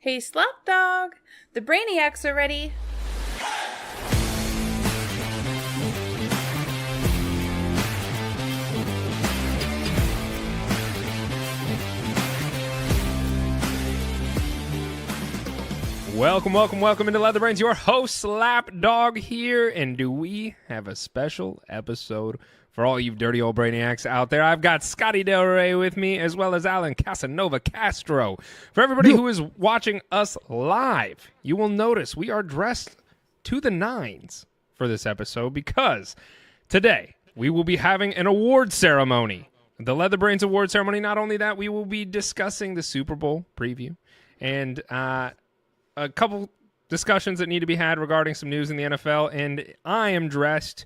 Hey, Slapdawg, the Brainiacs are ready. Welcome into LeatherBrainz. Your host, Slapdawg here, and do we have a special episode for all you dirty old brainiacs out there? I've got Scotty Del Rey with me, as well as Alan Casanova Castro. For everybody who is watching us live, you will notice we are dressed to the nines for this episode because today we will be having an award ceremony. The LeatherBrainz Awards ceremony. Not only that, we will be discussing the Super Bowl preview and a couple discussions that need to be had regarding some news in the NFL, and I am dressed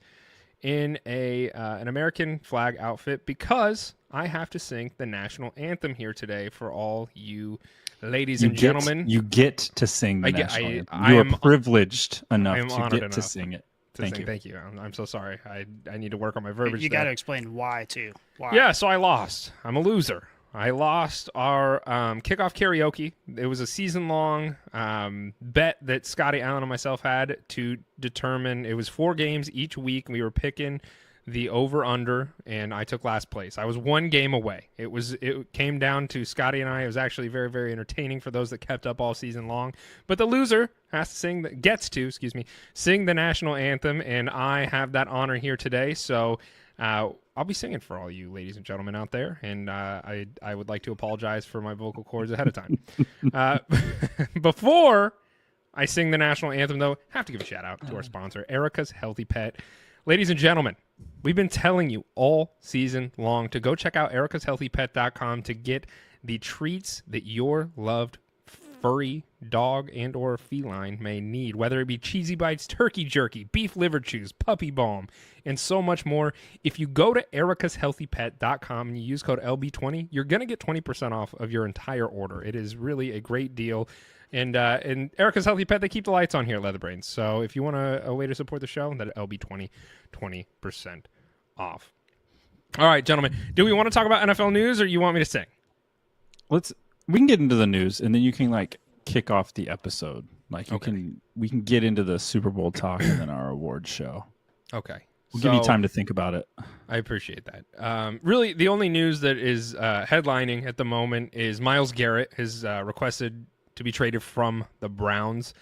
in an American flag outfit because I have to sing the national anthem here today for all you ladies and gentlemen. You get to sing the national anthem. You are privileged enough to get to sing it. Thank you. Thank you. I'm so sorry. I need to work on my verbiage. You got to explain why, too. Why? Yeah, so I lost. I'm a loser. I lost our kickoff karaoke. It was a season-long bet that Scotty, Allen, and myself had to determine. It was 4 games each week. We were picking the over-under, and I took last place. I was 1 game away. It came down to Scotty and I. It was actually very, very entertaining for those that kept up all season long. But the loser gets to sing the national anthem, and I have that honor here today. So I'll be singing for all you ladies and gentlemen out there, and I would like to apologize for my vocal cords ahead of time. Before I sing the national anthem, though, I have to give a shout-out to our sponsor, Erica's Healthy Pet. Ladies and gentlemen, we've been telling you all season long to go check out ericashealthypet.com to get the treats that your loved furry dog and or feline may need, whether it be cheesy bites, turkey jerky, beef liver chews, puppy balm, and so much more. If you go to ericashealthypet.com and you use code LB20, you're going to get 20% off of your entire order. It is really a great deal. And Erica's Healthy Pet, they keep the lights on here at LeatherBrainz. So if you want a way to support the show, that LB20, 20% off. All right, gentlemen, do we want to talk about NFL news or you want me to sing? We can get into the news, and then you can kick off the episode. We can get into the Super Bowl talk and then our awards show. Okay. We'll give you time to think about it. I appreciate that. Really, the only news that is headlining at the moment is Miles Garrett has requested to be traded from the Browns.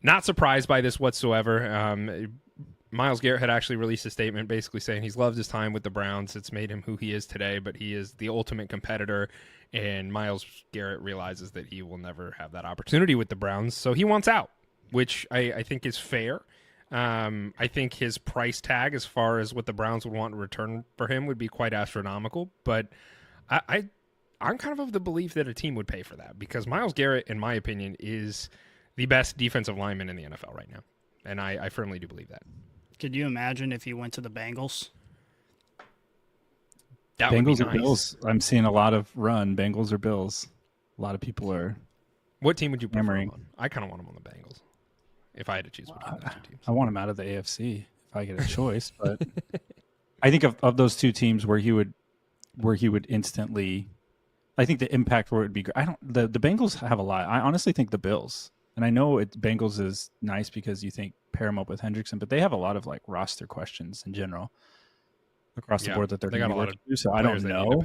Not surprised by this whatsoever. Miles Garrett had actually released a statement basically saying he's loved his time with the Browns. It's made him who he is today, but he is the ultimate competitor. And Miles Garrett realizes that he will never have that opportunity with the Browns, so he wants out, which I think is fair. I think his price tag, as far as what the Browns would want in return for him, would be quite astronomical. But I'm kind of the belief that a team would pay for that because Miles Garrett, in my opinion, is the best defensive lineman in the NFL right now, and I firmly do believe that. Could you imagine if he went to the Bengals? That Bengals would be or nice. Bills. I'm seeing a lot of run. Bengals or Bills. A lot of people are. What team would you prefer hammering. him on? I kind of want him on the Bengals if I had to choose between those two teams. I want him out of the AFC if I get a choice, but I think of those two teams where he would instantly. I think the impact where it would be great. The Bengals have a lot. I honestly think the Bills, and I know Bengals is nice because you think pair them up with Hendrickson, but they have a lot of roster questions in general across the board that they're going to work through. So I don't know.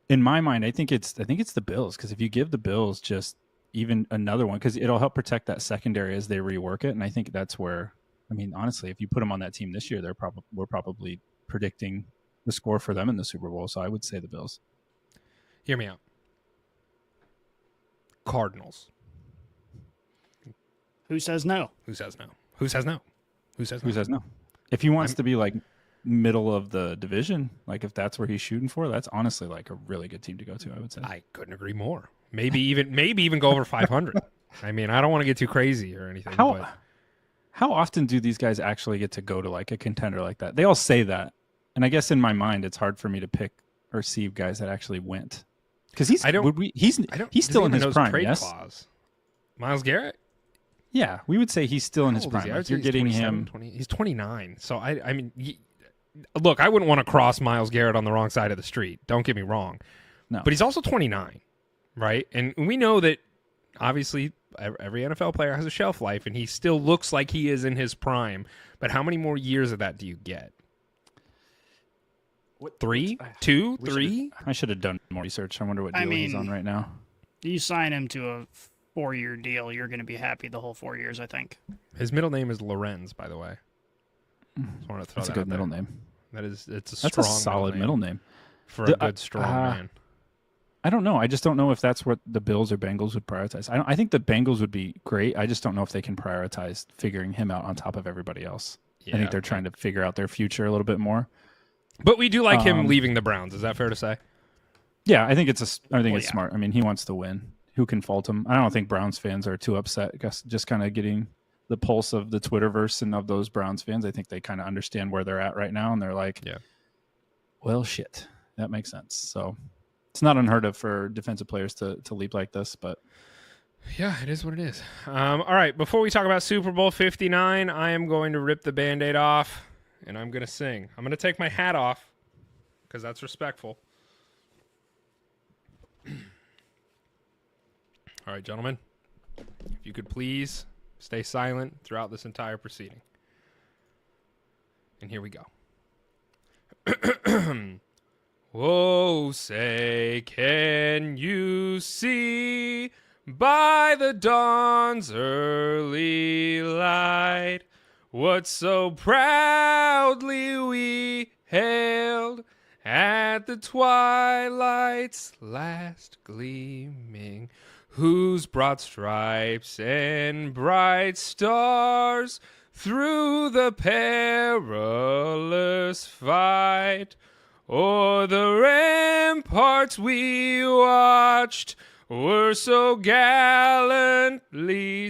In my mind, I think it's the Bills because if you give the Bills just even another one, because it'll help protect that secondary as they rework it, and I think that's where. I mean, honestly, if you put them on that team this year, we're probably predicting the score for them in the Super Bowl. So I would say the Bills. Hear me out. Cardinals. Who says no? Who says no? Who says no? Who says no? Who says no? If he wants to be middle of the division, if that's where he's shooting for, that's honestly a really good team to go to, I would say. I couldn't agree more. Maybe even go over 500. I mean, I don't want to get too crazy or anything. How often do these guys actually get to go to a contender like that? They all say that, and I guess in my mind, it's hard for me to pick or see guys that actually went because he's still in his prime. Yes, clause. Miles Garrett. Yeah, we would say he's still in his prime. You're getting him. He's 29. So I mean, look, I wouldn't want to cross Miles Garrett on the wrong side of the street. Don't get me wrong. No, but he's also 29, right? And we know that obviously every NFL player has a shelf life, and he still looks like he is in his prime. But how many more years of that do you get? 3? 2? 3? I should have done more research. I wonder what deal he's on right now. You sign him to a 4-year deal, you're going to be happy the whole 4 years, I think. His middle name is Lorenz, by the way. Just wanted to throw That's a that good out middle there. name. That's a solid middle name for a good strong man. I don't know. I just don't know if that's what the Bills or Bengals would prioritize. I think the Bengals would be great. I just don't know if they can prioritize figuring him out on top of everybody else. I think they're trying to figure out their future a little bit more. But we do like him leaving the Browns. Is that fair to say? Yeah, I think it's smart. I mean, he wants to win. Who can fault him? I don't think Browns fans are too upset. I guess just kind of getting the pulse of the Twitterverse and of those Browns fans. I think they kind of understand where they're at right now, and they're like, well, shit, that makes sense. So it's not unheard of for defensive players to leap like this, but yeah, it is what it is. All right, before we talk about Super Bowl 59, I am going to rip the Band-Aid off, and I'm going to sing. I'm going to take my hat off because that's respectful. All right, gentlemen, if you could please stay silent throughout this entire proceeding. And here we go. Oh, say, can you see by the dawn's early light what so proudly we hailed at the twilight's last gleaming, whose broad stripes and bright stars through the perilous fight o'er the ramparts we watched were so gallantly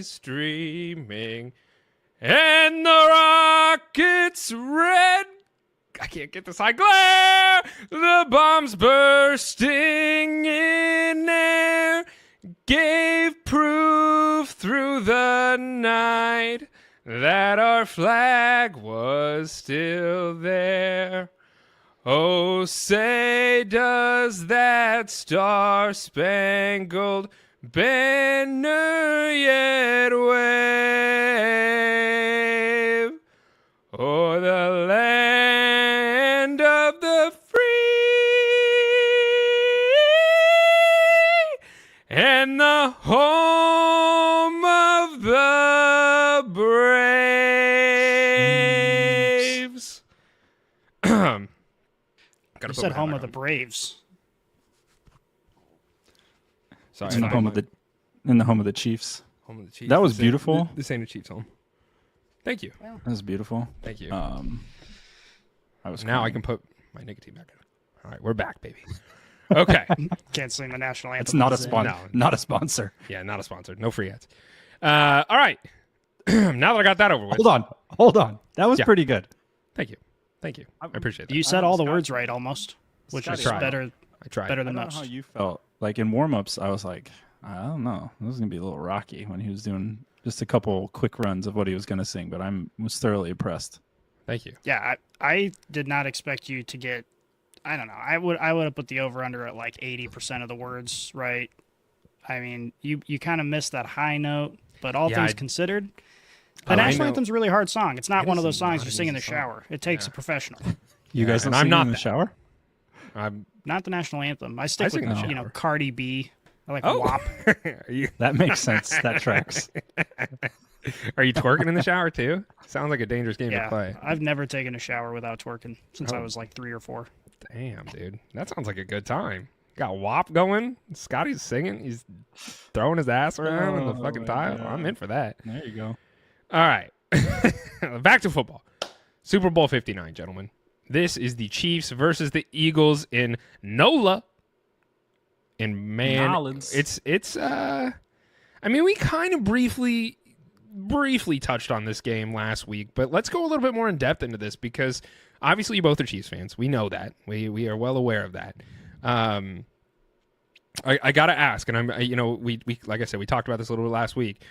streaming, and the rockets' red, I can't get this high glare, the bombs bursting in air gave proof through the night that our flag was still there. Oh, say, does that star-spangled banner yet wave o'er the land of the free and the home of the braves? You said home of the Braves. Sorry, in the home of the Chiefs. Home of the Chiefs. That was beautiful. This ain't a Chiefs home. Thank you. That was beautiful. Thank you. I I can put my nicotine back in. All right, we're back, baby. Okay. Can't sing the national anthem. It's not a Zing. sponsor. No. Not a sponsor. Yeah, not a sponsor. No free ads. All right. Now that I got that over with. Hold on. That was pretty good. Thank you. I appreciate that. You said all the words right almost, which is Scotty, better. I tried. Better I than don't know how most. you felt. Like in warm-ups, I was like, I don't know. This is going to be a little rocky when he was doing just a couple quick runs of what he was going to sing, but I was thoroughly impressed. Thank you. Yeah, I did not expect you to get. I don't know. I would have put the over/under at like 80% of the words right. I mean, you kind of missed that high note, but all things considered, the national anthem's a really hard song. It's not one of those songs you sing in the shower. It takes a professional. You guys, and don't I'm sing not in the that. shower. I'm. Not the national anthem. I stick sing in the with shower. Cardi B. I like Oh. WAP. Are you That makes sense. That tracks. twerking in the shower too? Sounds like a dangerous game to Yeah, play. I've never taken a shower without twerking since I Oh. was like 3 or 4. Damn, dude. That sounds like a good time. Got WAP going. Scotty's singing. He's throwing his ass around in the fucking tile. yeah. I'm in for that. There you go. All right. Back to football. Super Bowl 59, gentlemen. This is the Chiefs versus the Eagles in NOLA. And man, Nolans. it's I mean, we kind of briefly touched on this game last week, but let's go a little bit more in depth into this because obviously you both are Chiefs fans. We know that. We are well aware of that. I got to ask, and we like I said, we talked about this a little bit last week.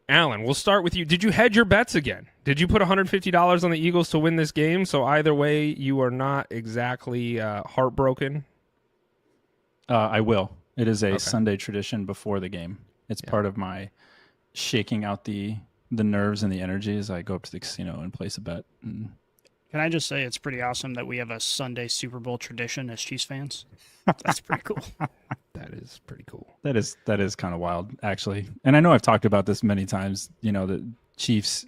Alan, we'll start with you. Did you hedge your bets again? Did you put $150 on the Eagles to win this game? So either way, you are not exactly heartbroken. I will. It is a Sunday tradition before the game. It's part of my shaking out the nerves and the energy as I go up to the casino and place a bet. And Can I just say it's pretty awesome that we have a Sunday Super Bowl tradition as Chiefs fans? That's pretty cool. That is pretty cool. that is kind of wild, actually. And I know I've talked about this many times. The Chiefs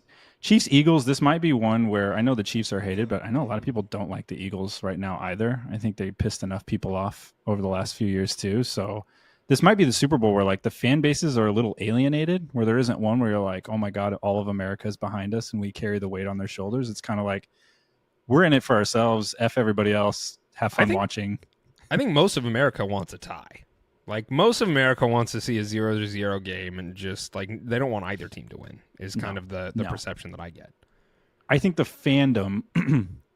Eagles. This might be one where I know the Chiefs are hated, but I know a lot of people don't like the Eagles right now either. I think they pissed enough people off over the last few years too. So this might be the Super Bowl where like the fan bases are a little alienated, where there isn't one where you're like, oh my God, all of America is behind us and we carry the weight on their shoulders. It's kind of like we're in it for ourselves. F everybody else. Have fun watching. I think most of America wants a tie. Like most of America wants to see a 0-0 game and just like they don't want either team to win is kind of the perception that I get. I think the fandom,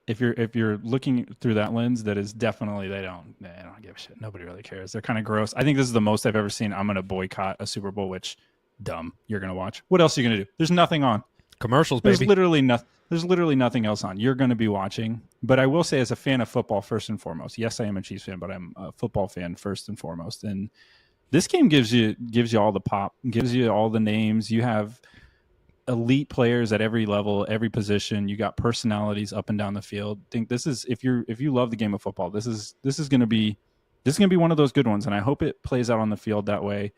if you're looking through that lens, that is definitely they don't give a shit. Nobody really cares. They're kind of gross. I think this is the most I've ever seen. I'm going to boycott a Super Bowl, which dumb. You're going to watch. What else are you going to do? There's nothing on. Commercials, baby. There's literally nothing else on. You're going to be watching. But I will say, as a fan of football, first and foremost, yes, I am a Chiefs fan, but I'm a football fan first and foremost. And this game gives you all the pop, gives you all the names. You have elite players at every level, every position. You got personalities up and down the field. I think this is if you love the game of football, this is going to be one of those good ones. And I hope it plays out on the field that way.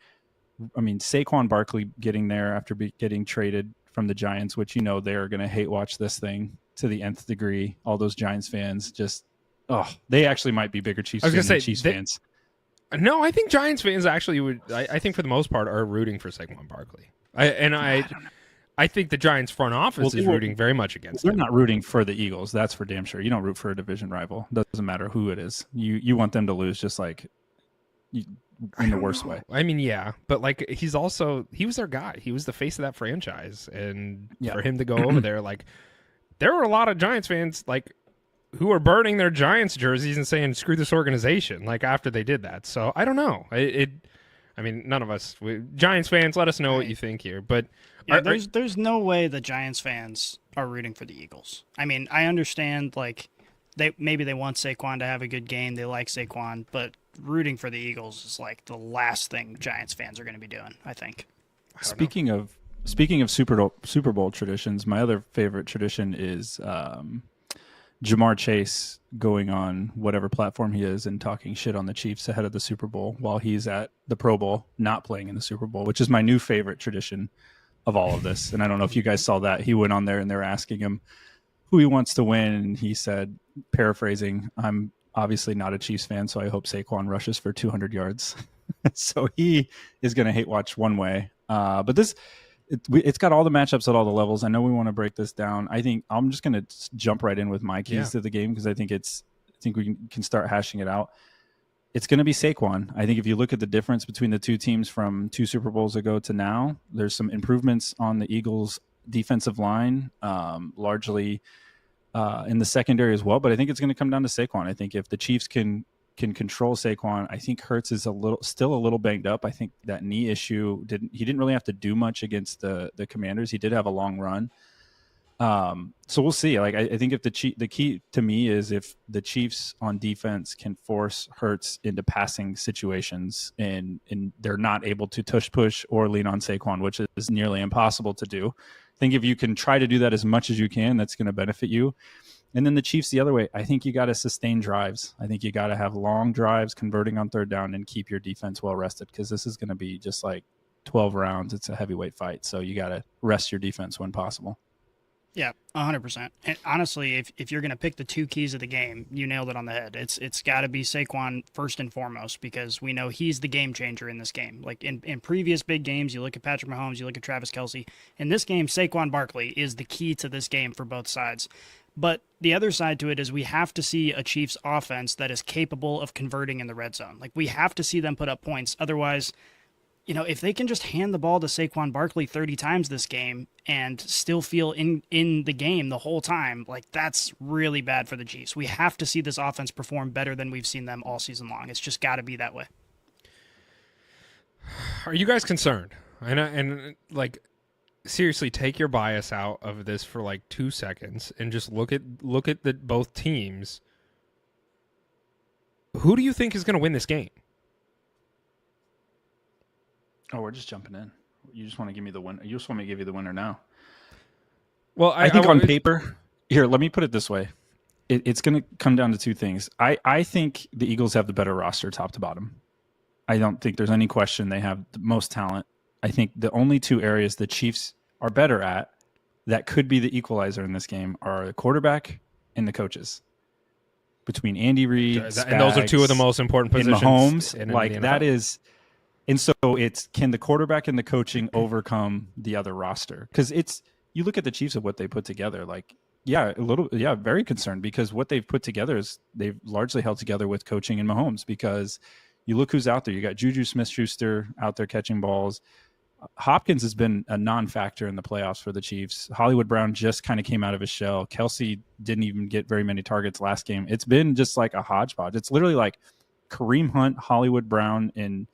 I mean, Saquon Barkley getting there after getting traded from the Giants, which they're going to hate watch this thing to the nth degree. All those Giants fans they actually might be bigger Chiefs fans than Chiefs fans. No, I think Giants fans actually would. I think for the most part are rooting for Saquon Barkley. I think the Giants front office is rooting very much against They're him. not rooting for the Eagles. That's for damn sure. You don't root for a division rival. Doesn't matter who it is. You want them to lose just like in the worst way. I mean, yeah, but like he was their guy. He was the face of that franchise, and for him to go over there, like there were a lot of Giants fans like who were burning their Giants jerseys and saying "screw this organization" like after they did that. So I don't know. I mean, none of us Giants fans. Let us know what you think here, but. Yeah, there's no way the Giants fans are rooting for the Eagles. I mean, I understand like they want Saquon to have a good game. They like Saquon, but rooting for the Eagles is like the last thing Giants fans are going to be doing, I think. Speaking of Super Bowl traditions, my other favorite tradition is Jamar Chase going on whatever platform he is and talking shit on the Chiefs ahead of the Super Bowl while he's at the Pro Bowl, not playing in the Super Bowl, which is my new favorite tradition of all of this. And I don't know if you guys saw that. He went on there and they're asking him who he wants to win. And he said, paraphrasing, I'm obviously not a Chiefs fan, so I hope Saquon rushes for 200 yards. So he is going to hate watch one way. But it's got all the matchups at all the levels. I know we want to break this down. I think I'm just going to jump right in with my keys to the game because I think we can start hashing it out. It's going to be Saquon. I think if you look at the difference between the two teams from 2 Super Bowls ago to now, there's some improvements on the Eagles' defensive line, largely in the secondary as well. But I think it's going to come down to Saquon. I think if the Chiefs can control Saquon, I think Hurts is still a little banged up. I think that knee issue he didn't really have to do much against the Commanders. He did have a long run. So we'll see. Like I think if the key to me is if the Chiefs on defense can force Hurts into passing situations and they're not able to tush push or lean on Saquon, which is nearly impossible to do. I think if you can try to do that as much as you can, that's going to benefit you. And then the Chiefs the other way, I think you got to sustain drives. I think you got to have long drives, converting on third down, and keep your defense well rested because this is going to be just like 12 rounds. It's a heavyweight fight, so you got to rest your defense when possible. Yeah, 100%. And honestly, if you're going to pick the 2 keys of the game, you nailed it on the head. It's got to be Saquon first and foremost because we know he's the game changer in this game. Like in previous big games, you look at Patrick Mahomes, you look at Travis Kelce. In this game, Saquon Barkley is the key to this game for both sides. But the other side to it is we have to see a Chiefs offense that is capable of converting in the red zone. Like we have to see them put up points. Otherwise, if they can just hand the ball to Saquon Barkley 30 times this game and still feel in the game the whole time, like that's really bad for the Chiefs. We have to see this offense perform better than we've seen them all season long. It's just got to be that way. Are you guys concerned? And like seriously, take your bias out of this for like 2 seconds and just look at both teams. Who do you think is going to win this game? Oh, we're just jumping in. You just want to give me the win. You just want me to give you the winner now. Well, I think on paper, here, let me put it this way. It's going to come down to two things. I think the Eagles have the better roster top to bottom. I don't think there's any question they have the most talent. I think the only two areas the Chiefs are better at that could be the equalizer in this game are the quarterback and the coaches. Between Andy Reid, and those are two of the most important positions. And Mahomes, like that is, and so it's can the quarterback and the coaching overcome the other roster? Because it's you look at the Chiefs of what they put together, like very concerned because what they've put together is they've largely held together with coaching and Mahomes because. You look who's out there. You got Juju Smith-Schuster out there catching balls. Hopkins has been a non-factor in the playoffs for the Chiefs. Hollywood Brown just kind of came out of his shell. Kelsey didn't even get very many targets last game. It's been just like a hodgepodge. It's literally like Kareem Hunt, Hollywood Brown, and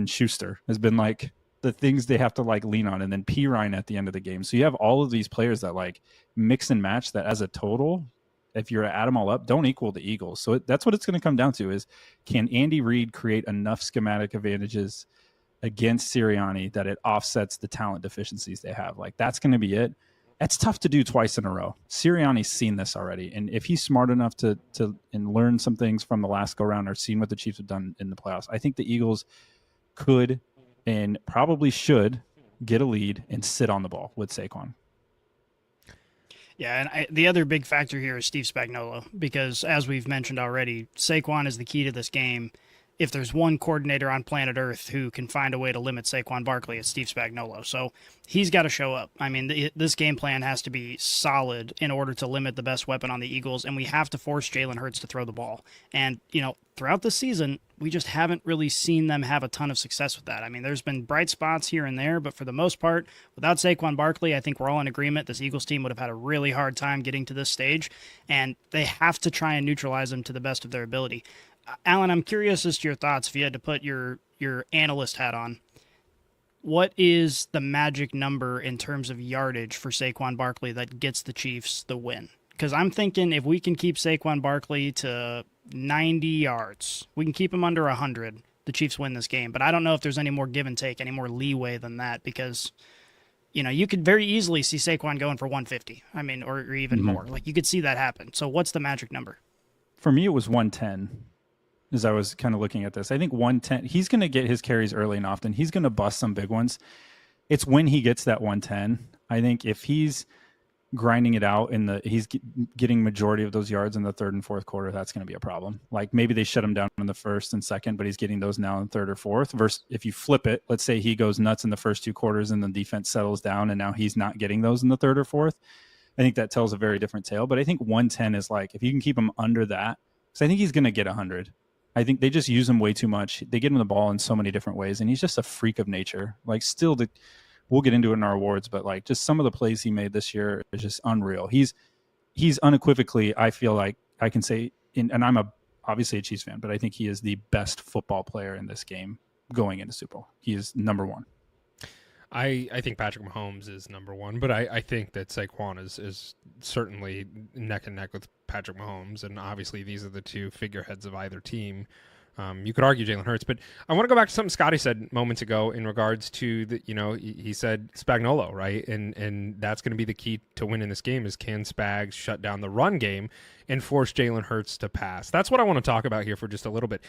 Schuster has been like the things they have to like lean on, and then P. Ryan at the end of the game. So you have all of these players that like mix and match that as a total – if you're to add them all up, don't equal the Eagles. So that's what it's going to come down to is can Andy Reid create enough schematic advantages against Sirianni that it offsets the talent deficiencies they have? Like that's going to be it. That's tough to do twice in a row. Sirianni's seen this already. And if he's smart enough to and learn some things from the last go round or seen what the Chiefs have done in the playoffs, I think the Eagles could and probably should get a lead and sit on the ball with Saquon. Yeah, and the other big factor here is Steve Spagnuolo because, as we've mentioned already, Saquon is the key to this game. If there's one coordinator on planet Earth who can find a way to limit Saquon Barkley, it's Steve Spagnuolo. So he's got to show up. I mean, this game plan has to be solid in order to limit the best weapon on the Eagles, and we have to force Jalen Hurts to throw the ball. And, throughout the season, we just haven't really seen them have a ton of success with that. I mean, there's been bright spots here and there, but for the most part, without Saquon Barkley, I think we're all in agreement this Eagles team would have had a really hard time getting to this stage, and they have to try and neutralize him to the best of their ability. Alan, I'm curious as to your thoughts if you had to put your analyst hat on. What is the magic number in terms of yardage for Saquon Barkley that gets the Chiefs the win? Because I'm thinking if we can keep Saquon Barkley to 90 yards, we can keep him under 100, the Chiefs win this game. But I don't know if there's any more give and take, any more leeway than that because, you could very easily see Saquon going for 150. I mean, or even more. Like, you could see that happen. So what's the magic number? For me, it was 110. As I was kind of looking at this, I think 110, he's going to get his carries early and often. He's going to bust some big ones. It's when he gets that 110. I think if he's grinding it out he's getting majority of those yards in the third and fourth quarter, that's going to be a problem. Like maybe they shut him down in the first and second, but he's getting those now in third or fourth. Versus if you flip it, let's say he goes nuts in the first two quarters and the defense settles down and now he's not getting those in the third or fourth. I think that tells a very different tale. But I think 110 is like, if you can keep him under that, because I think he's going to get 100. I think they just use him way too much. They get him the ball in so many different ways, and he's just a freak of nature. Like, we'll get into it in our awards, but like just some of the plays he made this year is just unreal. He's unequivocally, I feel like I can say, and I'm obviously a Chiefs fan, but I think he is the best football player in this game going into Super Bowl. He is number one. I think Patrick Mahomes is number one, but I think that Saquon is certainly neck and neck with Patrick Mahomes, and obviously these are the two figureheads of either team. You could argue Jalen Hurts, but I want to go back to something Scotty said moments ago in regards to he said Spagnuolo, right? And that's going to be the key to winning this game is can Spags shut down the run game and force Jalen Hurts to pass? That's what I want to talk about here for just a little bit.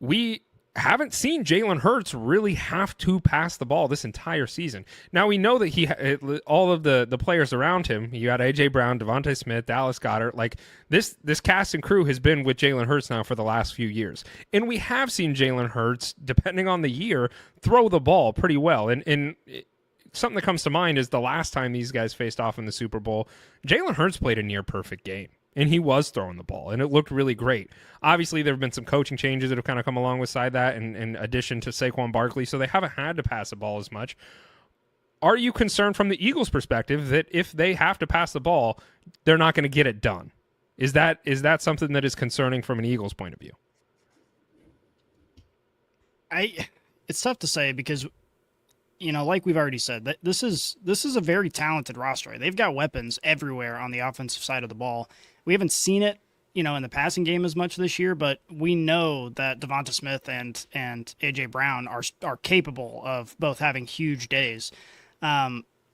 We haven't seen Jalen Hurts really have to pass the ball this entire season. Now we know that all of the players around him, you got A.J. Brown, Devontae Smith, Dallas Goedert, like this cast and crew has been with Jalen Hurts now for the last few years. And we have seen Jalen Hurts, depending on the year, throw the ball pretty well. And something that comes to mind is the last time these guys faced off in the Super Bowl, Jalen Hurts played a near perfect game. And he was throwing the ball, and it looked really great. Obviously, there have been some coaching changes that have kind of come along beside that, in addition to Saquon Barkley, so they haven't had to pass the ball as much. Are you concerned from the Eagles' perspective that if they have to pass the ball, they're not going to get it done? Is that something that is concerning from an Eagles' point of view? It's tough to say because, like we've already said, that this is a very talented roster. They've got weapons everywhere on the offensive side of the ball. We haven't seen it in the passing game as much this year, but we know that Devonta Smith and AJ Brown are capable of both having huge days.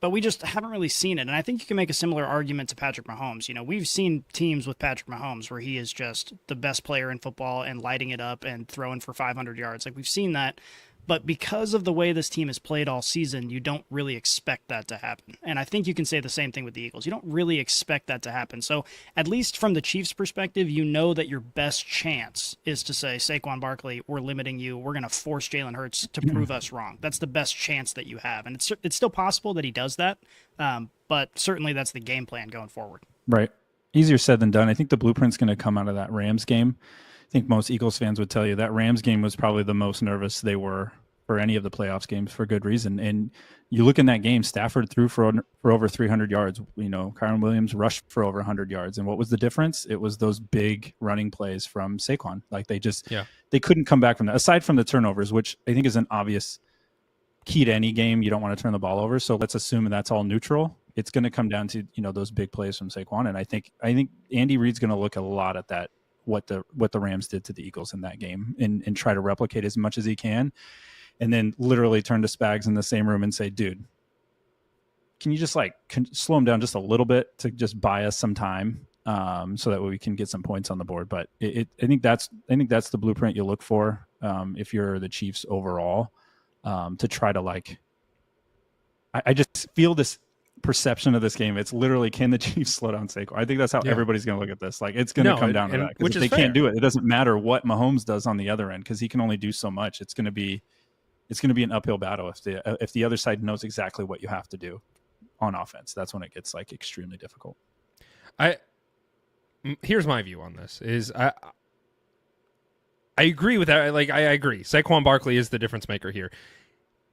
But we just haven't really seen it. And I think you can make a similar argument to Patrick Mahomes. We've seen teams with Patrick Mahomes where he is just the best player in football and lighting it up and throwing for 500 yards. Like, we've seen that. But because of the way this team has played all season, you don't really expect that to happen. And I think you can say the same thing with the Eagles. You don't really expect that to happen. So at least from the Chiefs' perspective, you know that your best chance is to say, Saquon Barkley, we're limiting you. We're going to force Jalen Hurts to prove us wrong. That's the best chance that you have. And it's still possible that he does that. But certainly that's the game plan going forward. Right. Easier said than done. I think the blueprint's going to come out of that Rams game. I think most Eagles fans would tell you that Rams game was probably the most nervous they were for any of the playoffs games for good reason. And you look in that game, Stafford threw for over 300 yards. Kyron Williams rushed for over 100 yards. And what was the difference? It was those big running plays from Saquon. Like, they couldn't come back from that. Aside from the turnovers, which I think is an obvious key to any game. You don't want to turn the ball over. So let's assume that's all neutral. It's going to come down to, those big plays from Saquon. And I think Andy Reid's going to look a lot at that, what the Rams did to the Eagles in that game, and try to replicate as much as he can. And then literally turn to Spags in the same room and say, dude, can you just slow him down just a little bit to just buy us some time, so that we can get some points on the board. But I think that's the blueprint you look for, if you're the Chiefs overall, to try to I just feel this perception of this game. It's literally, can the Chiefs slow down Saquon? I think that's how everybody's going to look at this. It's going to come down to that. Because if they can't do it, it doesn't matter what Mahomes does on the other end, because he can only do so much. It's going to be an uphill battle if the other side knows exactly what you have to do on offense. That's when it gets extremely difficult. Here's my view on this: is I agree with that. I agree. Saquon Barkley is the difference maker here.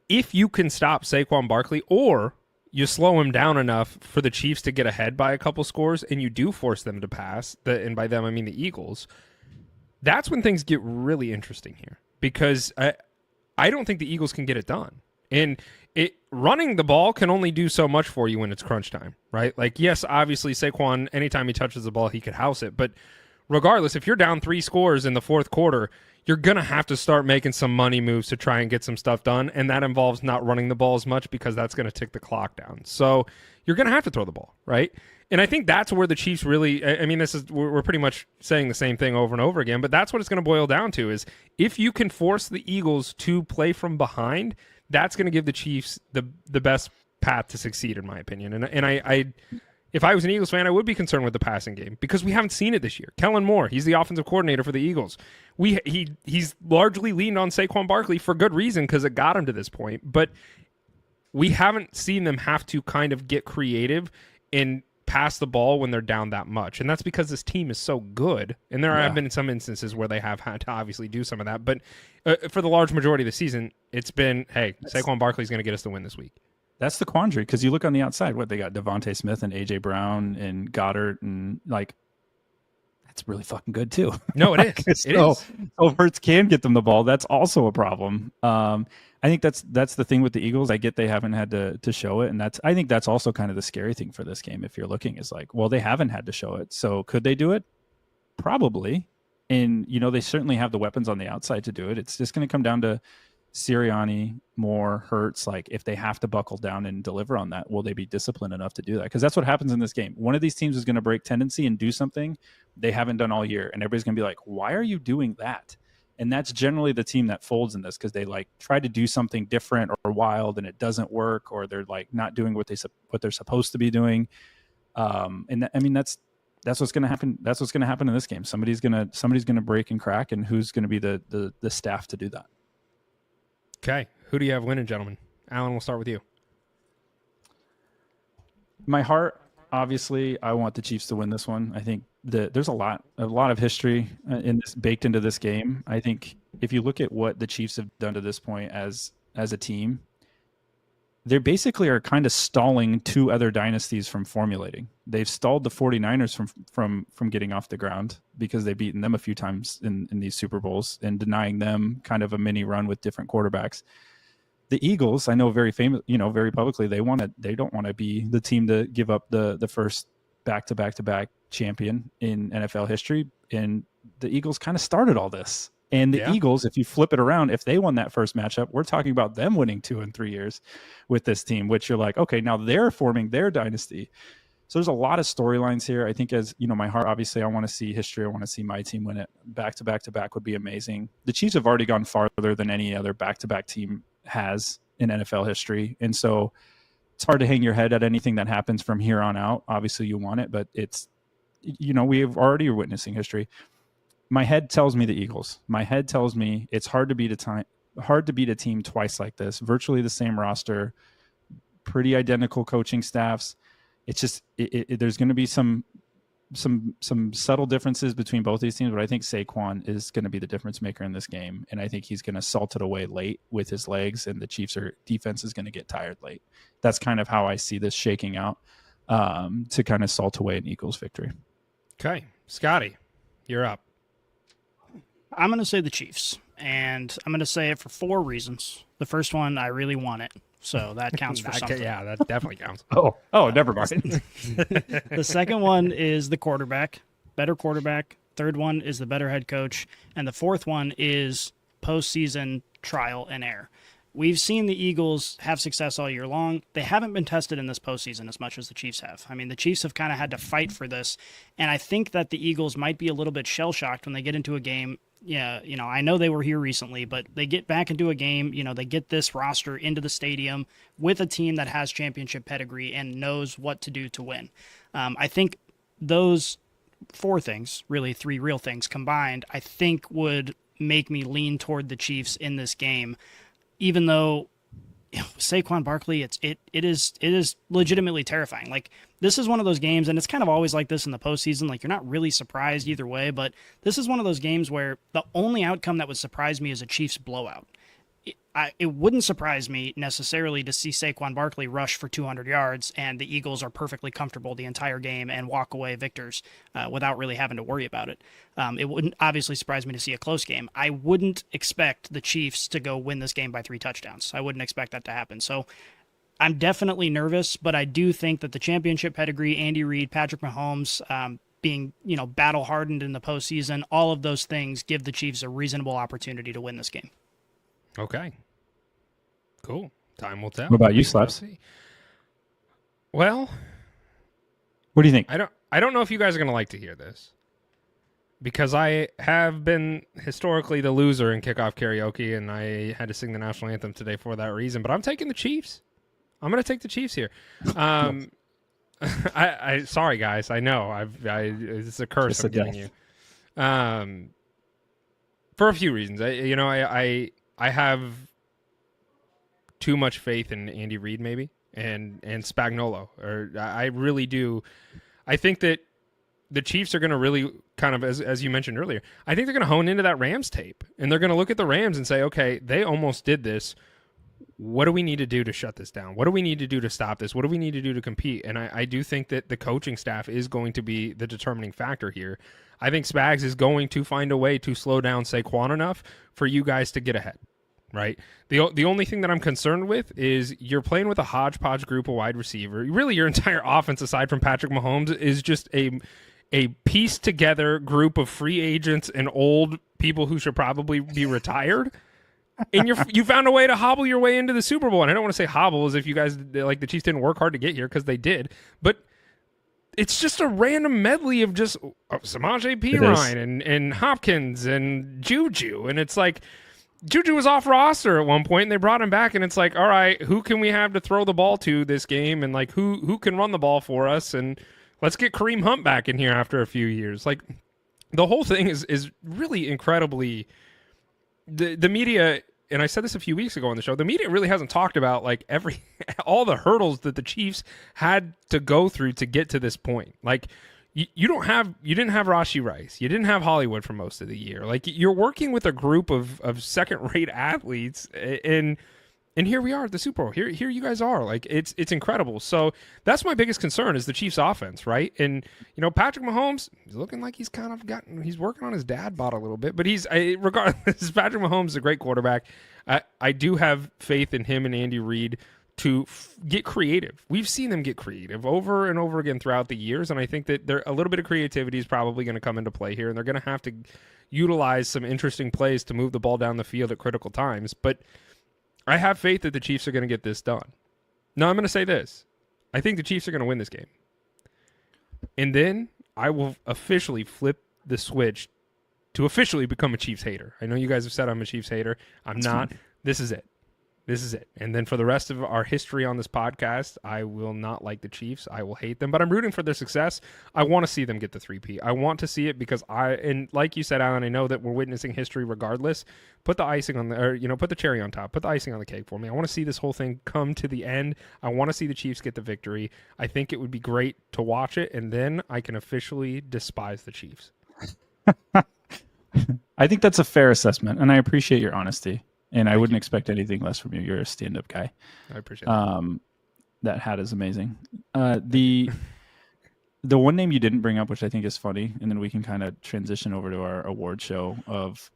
If you can stop Saquon Barkley, or you slow him down enough for the Chiefs to get ahead by a couple scores, and you do force them to pass, and by them I mean the Eagles, that's when things get really interesting here, because I don't think the Eagles can get it done. And running the ball can only do so much for you when it's crunch time, right? Yes, obviously Saquon, anytime he touches the ball, he could house it. But regardless, if you're down 3 scores in the fourth quarter, you're going to have to start making some money moves to try and get some stuff done. And that involves not running the ball as much, because that's going to tick the clock down. So you're going to have to throw the ball, right? And I think that's where the Chiefs really, we're pretty much saying the same thing over and over again, but that's what it's going to boil down to, is if you can force the Eagles to play from behind, that's going to give the Chiefs the best path to succeed, in my opinion. And I if I was an Eagles fan, I would be concerned with the passing game, because we haven't seen it this year. Kellen Moore, he's the offensive coordinator for the Eagles. He's largely leaned on Saquon Barkley for good reason, because it got him to this point, but we haven't seen them have to kind of get creative and pass the ball when they're down that much. And that's because this team is so good. And there have been some instances where they have had to obviously do some of that. But for the large majority of the season, it's been, hey, Saquon Barkley's going to get us the win this week. That's the quandary, because you look on the outside, they got Devontae Smith and AJ Brown and Goddard, and that's really fucking good too. No, it is. So if Hurts can get them the ball, that's also a problem. I think that's the thing with the Eagles. I get they haven't had to show it, and I think that's also kind of the scary thing for this game. If you're looking, is they haven't had to show it. So could they do it? Probably. And they certainly have the weapons on the outside to do it. It's just going to come down to Sirianni, Moore, Hurts. If they have to buckle down and deliver on that, will they be disciplined enough to do that? Because that's what happens in this game. One of these teams is going to break tendency and do something they haven't done all year, and everybody's going to be like, "Why are you doing that?" And that's generally the team that folds in this, because they try to do something different or wild and it doesn't work, or they're not doing what they're supposed to be doing. That's what's going to happen. That's what's going to happen in this game. Somebody's going to break and crack, and who's going to be the staff to do that? Okay, who do you have winning, gentlemen? Alan, we'll start with you. My heart, obviously, I want the Chiefs to win this one. I think there's a lot of history baked into this game. I think if you look at what the Chiefs have done to this point as a team, they basically are kind of stalling 2 other dynasties from formulating. They've stalled the 49ers from getting off the ground, because they've beaten them a few times in these Super Bowls, and denying them kind of a mini run with different quarterbacks. The Eagles, I know very publicly, they don't want to be the team to give up the first back-to-back-to-back champion in NFL history, and the Eagles kind of started all this. And the Eagles, if you flip it around, if they won that first matchup, we're talking about them winning 2 in 3 years with this team, which you're like, okay, now they're forming their dynasty. So there's a lot of storylines here. I think, as you know, my heart, obviously, I want to see history. I want to see my team win it. Back-to-back-to-back would be amazing. The Chiefs have already gone farther than any other back-to-back team has in NFL history. And so it's hard to hang your head at anything that happens from here on out. Obviously, you want it, but it's, you know, we have already witnessing history. My head tells me the Eagles. My head tells me it's hard to beat a team twice like this. Virtually the same roster, pretty identical coaching staffs. It's just there's going to be some subtle differences between both these teams, but I think Saquon is going to be the difference maker in this game, and I think he's going to salt it away late with his legs, and the Chiefs' defense is going to get tired late. That's kind of how I see this shaking out, to kind of salt away an Eagles victory. Okay, Scotty, you're up. I'm going to say the Chiefs, and I'm going to say it for 4 reasons. The first one, I really want it, so that counts for something. Yeah, that definitely counts. Oh, never mind. The second one is the quarterback, better quarterback. Third one is the better head coach, and the fourth one is postseason trial and error. We've seen the Eagles have success all year long. They haven't been tested in this postseason as much as the Chiefs have. I mean, the Chiefs have kind of had to fight for this, and I think that the Eagles might be a little bit shell-shocked when they get into a game. Yeah, you know, I know they were here recently, but they get back into a game, you know, they get this roster into the stadium with a team that has championship pedigree and knows what to do to win. I think those 4 things, really 3 real things combined, I think would make me lean toward the Chiefs in this game, even though Saquon Barkley, it is legitimately terrifying. Like, this is one of those games, and it's kind of always like this in the postseason. Like, you're not really surprised either way, but this is one of those games where the only outcome that would surprise me is a Chiefs blowout. It wouldn't surprise me necessarily to see Saquon Barkley rush for 200 yards and the Eagles are perfectly comfortable the entire game and walk away victors without really having to worry about it. It wouldn't obviously surprise me to see a close game. I wouldn't expect the Chiefs to go win this game by 3 touchdowns. I wouldn't expect that to happen. So I'm definitely nervous, but I do think that the championship pedigree, Andy Reid, Patrick Mahomes, being, you know, battle hardened in the postseason, all of those things give the Chiefs a reasonable opportunity to win this game. Okay. Cool. Time will tell. What about you, Slaps? Well, what do you think? I don't know if you guys are going to like to hear this, because I have been historically the loser in kickoff karaoke, and I had to sing the national anthem today for that reason. But I'm taking the Chiefs. I'm going to take the Chiefs here. I sorry guys. I know it's a curse I'm giving you. For a few reasons. I have too much faith in Andy Reid, maybe, and Spagnuolo. Or I really do. I think that the Chiefs are going to really kind of, as you mentioned earlier, I think they're going to hone into that Rams tape, and they're going to look at the Rams and say, okay, they almost did this. What do we need to do to shut this down? What do we need to do to stop this? What do we need to do to compete? And I do think that the coaching staff is going to be the determining factor here. I think Spags is going to find a way to slow down Saquon enough for you guys to get ahead, right? The only thing that I'm concerned with is you're playing with a hodgepodge group of wide receiver. Really, your entire offense, aside from Patrick Mahomes, is just a pieced together group of free agents and old people who should probably be retired. And you found a way to hobble your way into the Super Bowl. And I don't want to say hobble as if you guys, like, the Chiefs didn't work hard to get here, because they did. But it's just a random medley of just Samaje Perine and Hopkins and Juju. And it's like, Juju was off roster at one point, and they brought him back, and it's like, all right, who can we have to throw the ball to this game? And, like, who can run the ball for us? And let's get Kareem Hunt back in here after a few years. Like, the whole thing is really incredibly... The media, and I said this a few weeks ago on the show, the media really hasn't talked about, like, all the hurdles that the Chiefs had to go through to get to this point. Like, you didn't have Rashee Rice, you didn't have Hollywood for most of the year. Like, you're working with a group of second-rate athletes, and here we are at the Super Bowl. Here you guys are. Like, it's incredible. So that's my biggest concern is the Chiefs' offense, right? And, you know, Patrick Mahomes is looking like he's kind of he's working on his dad bod a little bit. But regardless, Patrick Mahomes is a great quarterback. I do have faith in him and Andy Reid to get creative. We've seen them get creative over and over again throughout the years, and I think that a little bit of creativity is probably going to come into play here, and they're going to have to utilize some interesting plays to move the ball down the field at critical times. But I have faith that the Chiefs are going to get this done. Now, I'm going to say this. I think the Chiefs are going to win this game. And then I will officially flip the switch to officially become a Chiefs hater. I know you guys have said I'm a Chiefs hater. I'm not. This is it. This is it. And then for the rest of our history on this podcast, I will not like the Chiefs. I will hate them, but I'm rooting for their success. I want to see them get the 3P. I want to see it because and like you said, Alan, I know that we're witnessing history regardless. Put the icing on put the cherry on top. Put the icing on the cake for me. I want to see this whole thing come to the end. I want to see the Chiefs get the victory. I think it would be great to watch it, and then I can officially despise the Chiefs. I think that's a fair assessment, and I appreciate your honesty. And I wouldn't expect anything less from you. You're a stand-up guy. I appreciate that. That hat is amazing. The one name you didn't bring up, which I think is funny, and then we can kind of transition over to our award show of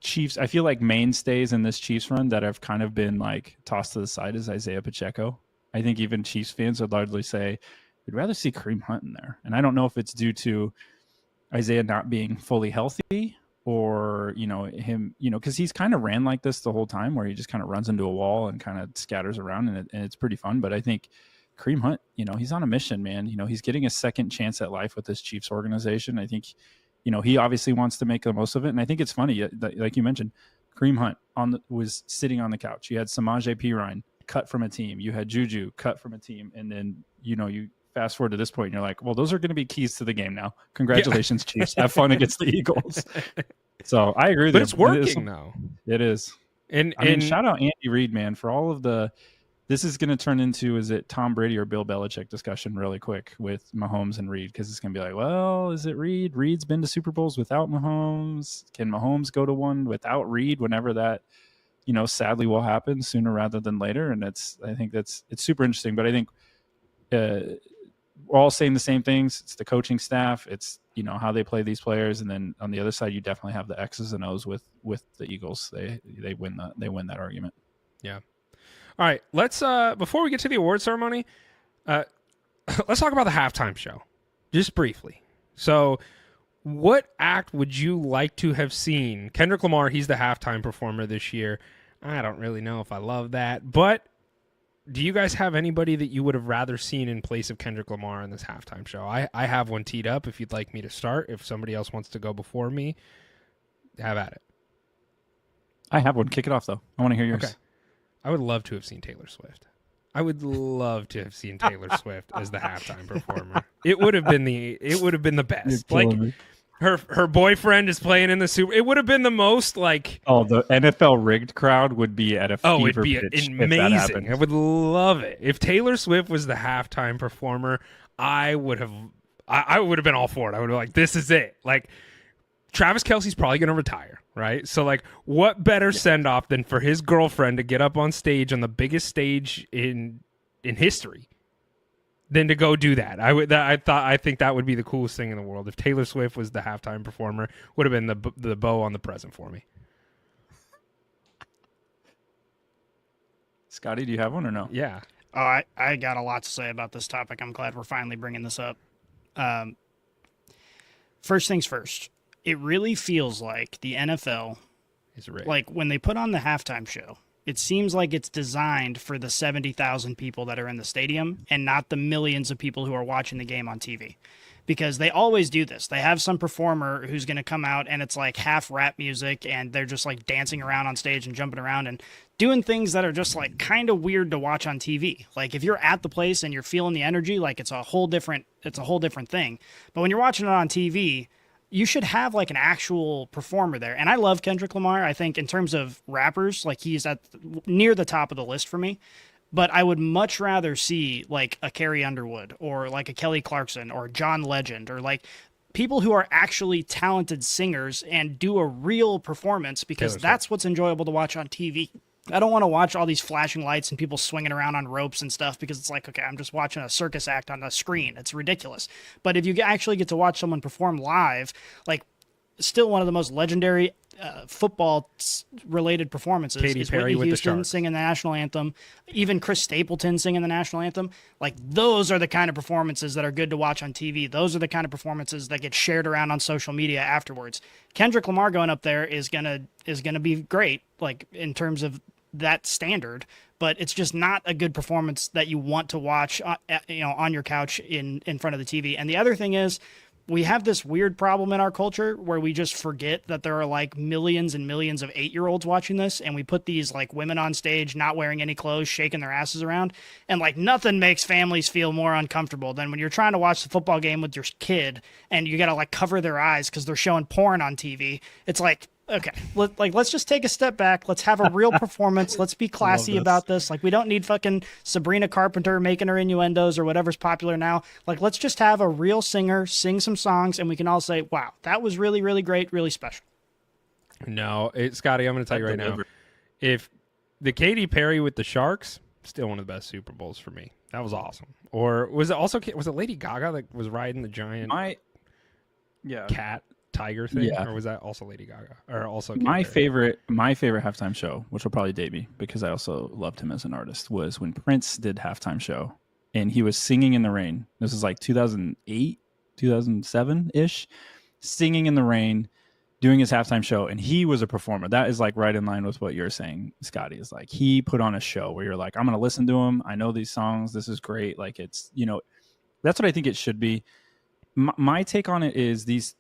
Chiefs. I feel like mainstays in this Chiefs run that have kind of been like tossed to the side is Isaiah Pacheco. I think even Chiefs fans would largely say we'd rather see Kareem Hunt in there. And I don't know if it's due to Isaiah not being fully healthy, or, him, because he's kind of ran like this the whole time where he just kind of runs into a wall and kind of scatters around, and it's pretty fun. But I think Kareem Hunt, he's on a mission, man. He's getting a second chance at life with this Chiefs organization. I think, he obviously wants to make the most of it. And I think it's funny, like you mentioned, Kareem Hunt was sitting on the couch. You had Samaje Perine cut from a team. You had Juju cut from a team. And then, you fast forward to this point and you're like, well, those are going to be keys to the game now. Congratulations, Chiefs. Have fun against the Eagles. So I agree with you. But it's working now. It is. And shout out Andy Reid, man, for all of this is going to turn into, is it Tom Brady or Bill Belichick discussion really quick with Mahomes and Reid? Because it's going to be like, well, is it Reid? Reid's been to Super Bowls without Mahomes. Can Mahomes go to one without Reid whenever that, sadly will happen sooner rather than later? And I think it's super interesting. But I think we're all saying the same things. It's the coaching staff. It's, how they play these players. And then on the other side, you definitely have the X's and O's with the Eagles. They win that argument. Yeah. All right. Let's, before we get to the award ceremony, let's talk about the halftime show just briefly. So what act would you like to have seen? Kendrick Lamar, he's the halftime performer this year. I don't really know if I love that, but do you guys have anybody that you would have rather seen in place of Kendrick Lamar in this halftime show? I have one teed up if you'd like me to start. If somebody else wants to go before me, have at it. I have one. Kick it off, though. I want to hear yours. Okay. I would love to have seen Taylor Swift. I would love to have seen Taylor Swift as the halftime performer. It would have been the best. Like me. Her boyfriend is playing in the Super. It would have been the most like. Oh, the NFL rigged crowd would be at a fever pitch. It'd be amazing. I would love it if Taylor Swift was the halftime performer. I would have been all for it. I would have been like, this is it. Like Travis Kelce's probably going to retire, right? So like, what better send off than for his girlfriend to get up on stage on the biggest stage in history? Than to go do that. I think that would be the coolest thing in the world. If Taylor Swift was the halftime performer, would have been the bow on the present for me. Scotty, do you have one or no? Yeah. Oh, I got a lot to say about this topic. I'm glad we're finally bringing this up. First things first, it really feels like the NFL is rigged. Like when they put on the halftime show, it seems like it's designed for the 70,000 people that are in the stadium and not the millions of people who are watching the game on TV. Because they always do this. They have some performer who's going to come out and it's like half rap music and they're just like dancing around on stage and jumping around and doing things that are just like kind of weird to watch on TV. Like if you're at the place and you're feeling the energy, like it's a whole different thing. But when you're watching it on TV, you should have like an actual performer there. And I love Kendrick Lamar. I think in terms of rappers, like he's near the top of the list for me. But I would much rather see like a Carrie Underwood or like a Kelly Clarkson or John Legend or like people who are actually talented singers and do a real performance, because that's what's enjoyable to watch on TV. I don't want to watch all these flashing lights and people swinging around on ropes and stuff, because it's like, okay, I'm just watching a circus act on the screen. It's ridiculous. But if you actually get to watch someone perform live, like still one of the most legendary football-related performances. Katy is Perry Whitney with the Houston Sharks. singing the national anthem, even Chris Stapleton singing the national anthem. Like, those are the kind of performances that are good to watch on TV. Those are the kind of performances that get shared around on social media afterwards. Kendrick Lamar going up there is gonna be great, like, in terms of that standard, but it's just not a good performance that you want to watch on your couch in front of the TV. And the other thing is, we have this weird problem in our culture where we just forget that there are like millions and millions of 8-year-olds watching this, and we put these like women on stage not wearing any clothes, shaking their asses around, and like nothing makes families feel more uncomfortable than when you're trying to watch the football game with your kid and you got to like cover their eyes because they're showing porn on TV. It's like, okay, let's just take a step back. Let's have a real performance. Let's be classy about this. Like, we don't need fucking Sabrina Carpenter making her innuendos or whatever's popular now. Like, let's just have a real singer sing some songs, and we can all say, wow, that was really, really great, really special. No, Scotty, I'm going to tell you right now, if the Katy Perry with the Sharks, still one of the best Super Bowls for me. That was awesome. Or was it Lady Gaga that was riding the giant cat tiger thing? Yeah. Or was that also Lady Gaga? Or also my Katy Perry? favorite halftime show, which will probably date me because I also loved him as an artist, was when Prince did halftime show and he was singing in the rain. This is like 2008, 2007 ish, singing in the rain, doing his halftime show, and he was a performer. That is like right in line with what you're saying, Scotty. Is like he put on a show where you're like, I'm gonna listen to him. I know these songs. This is great. Like, it's, that's what I think it should be. My take on it is these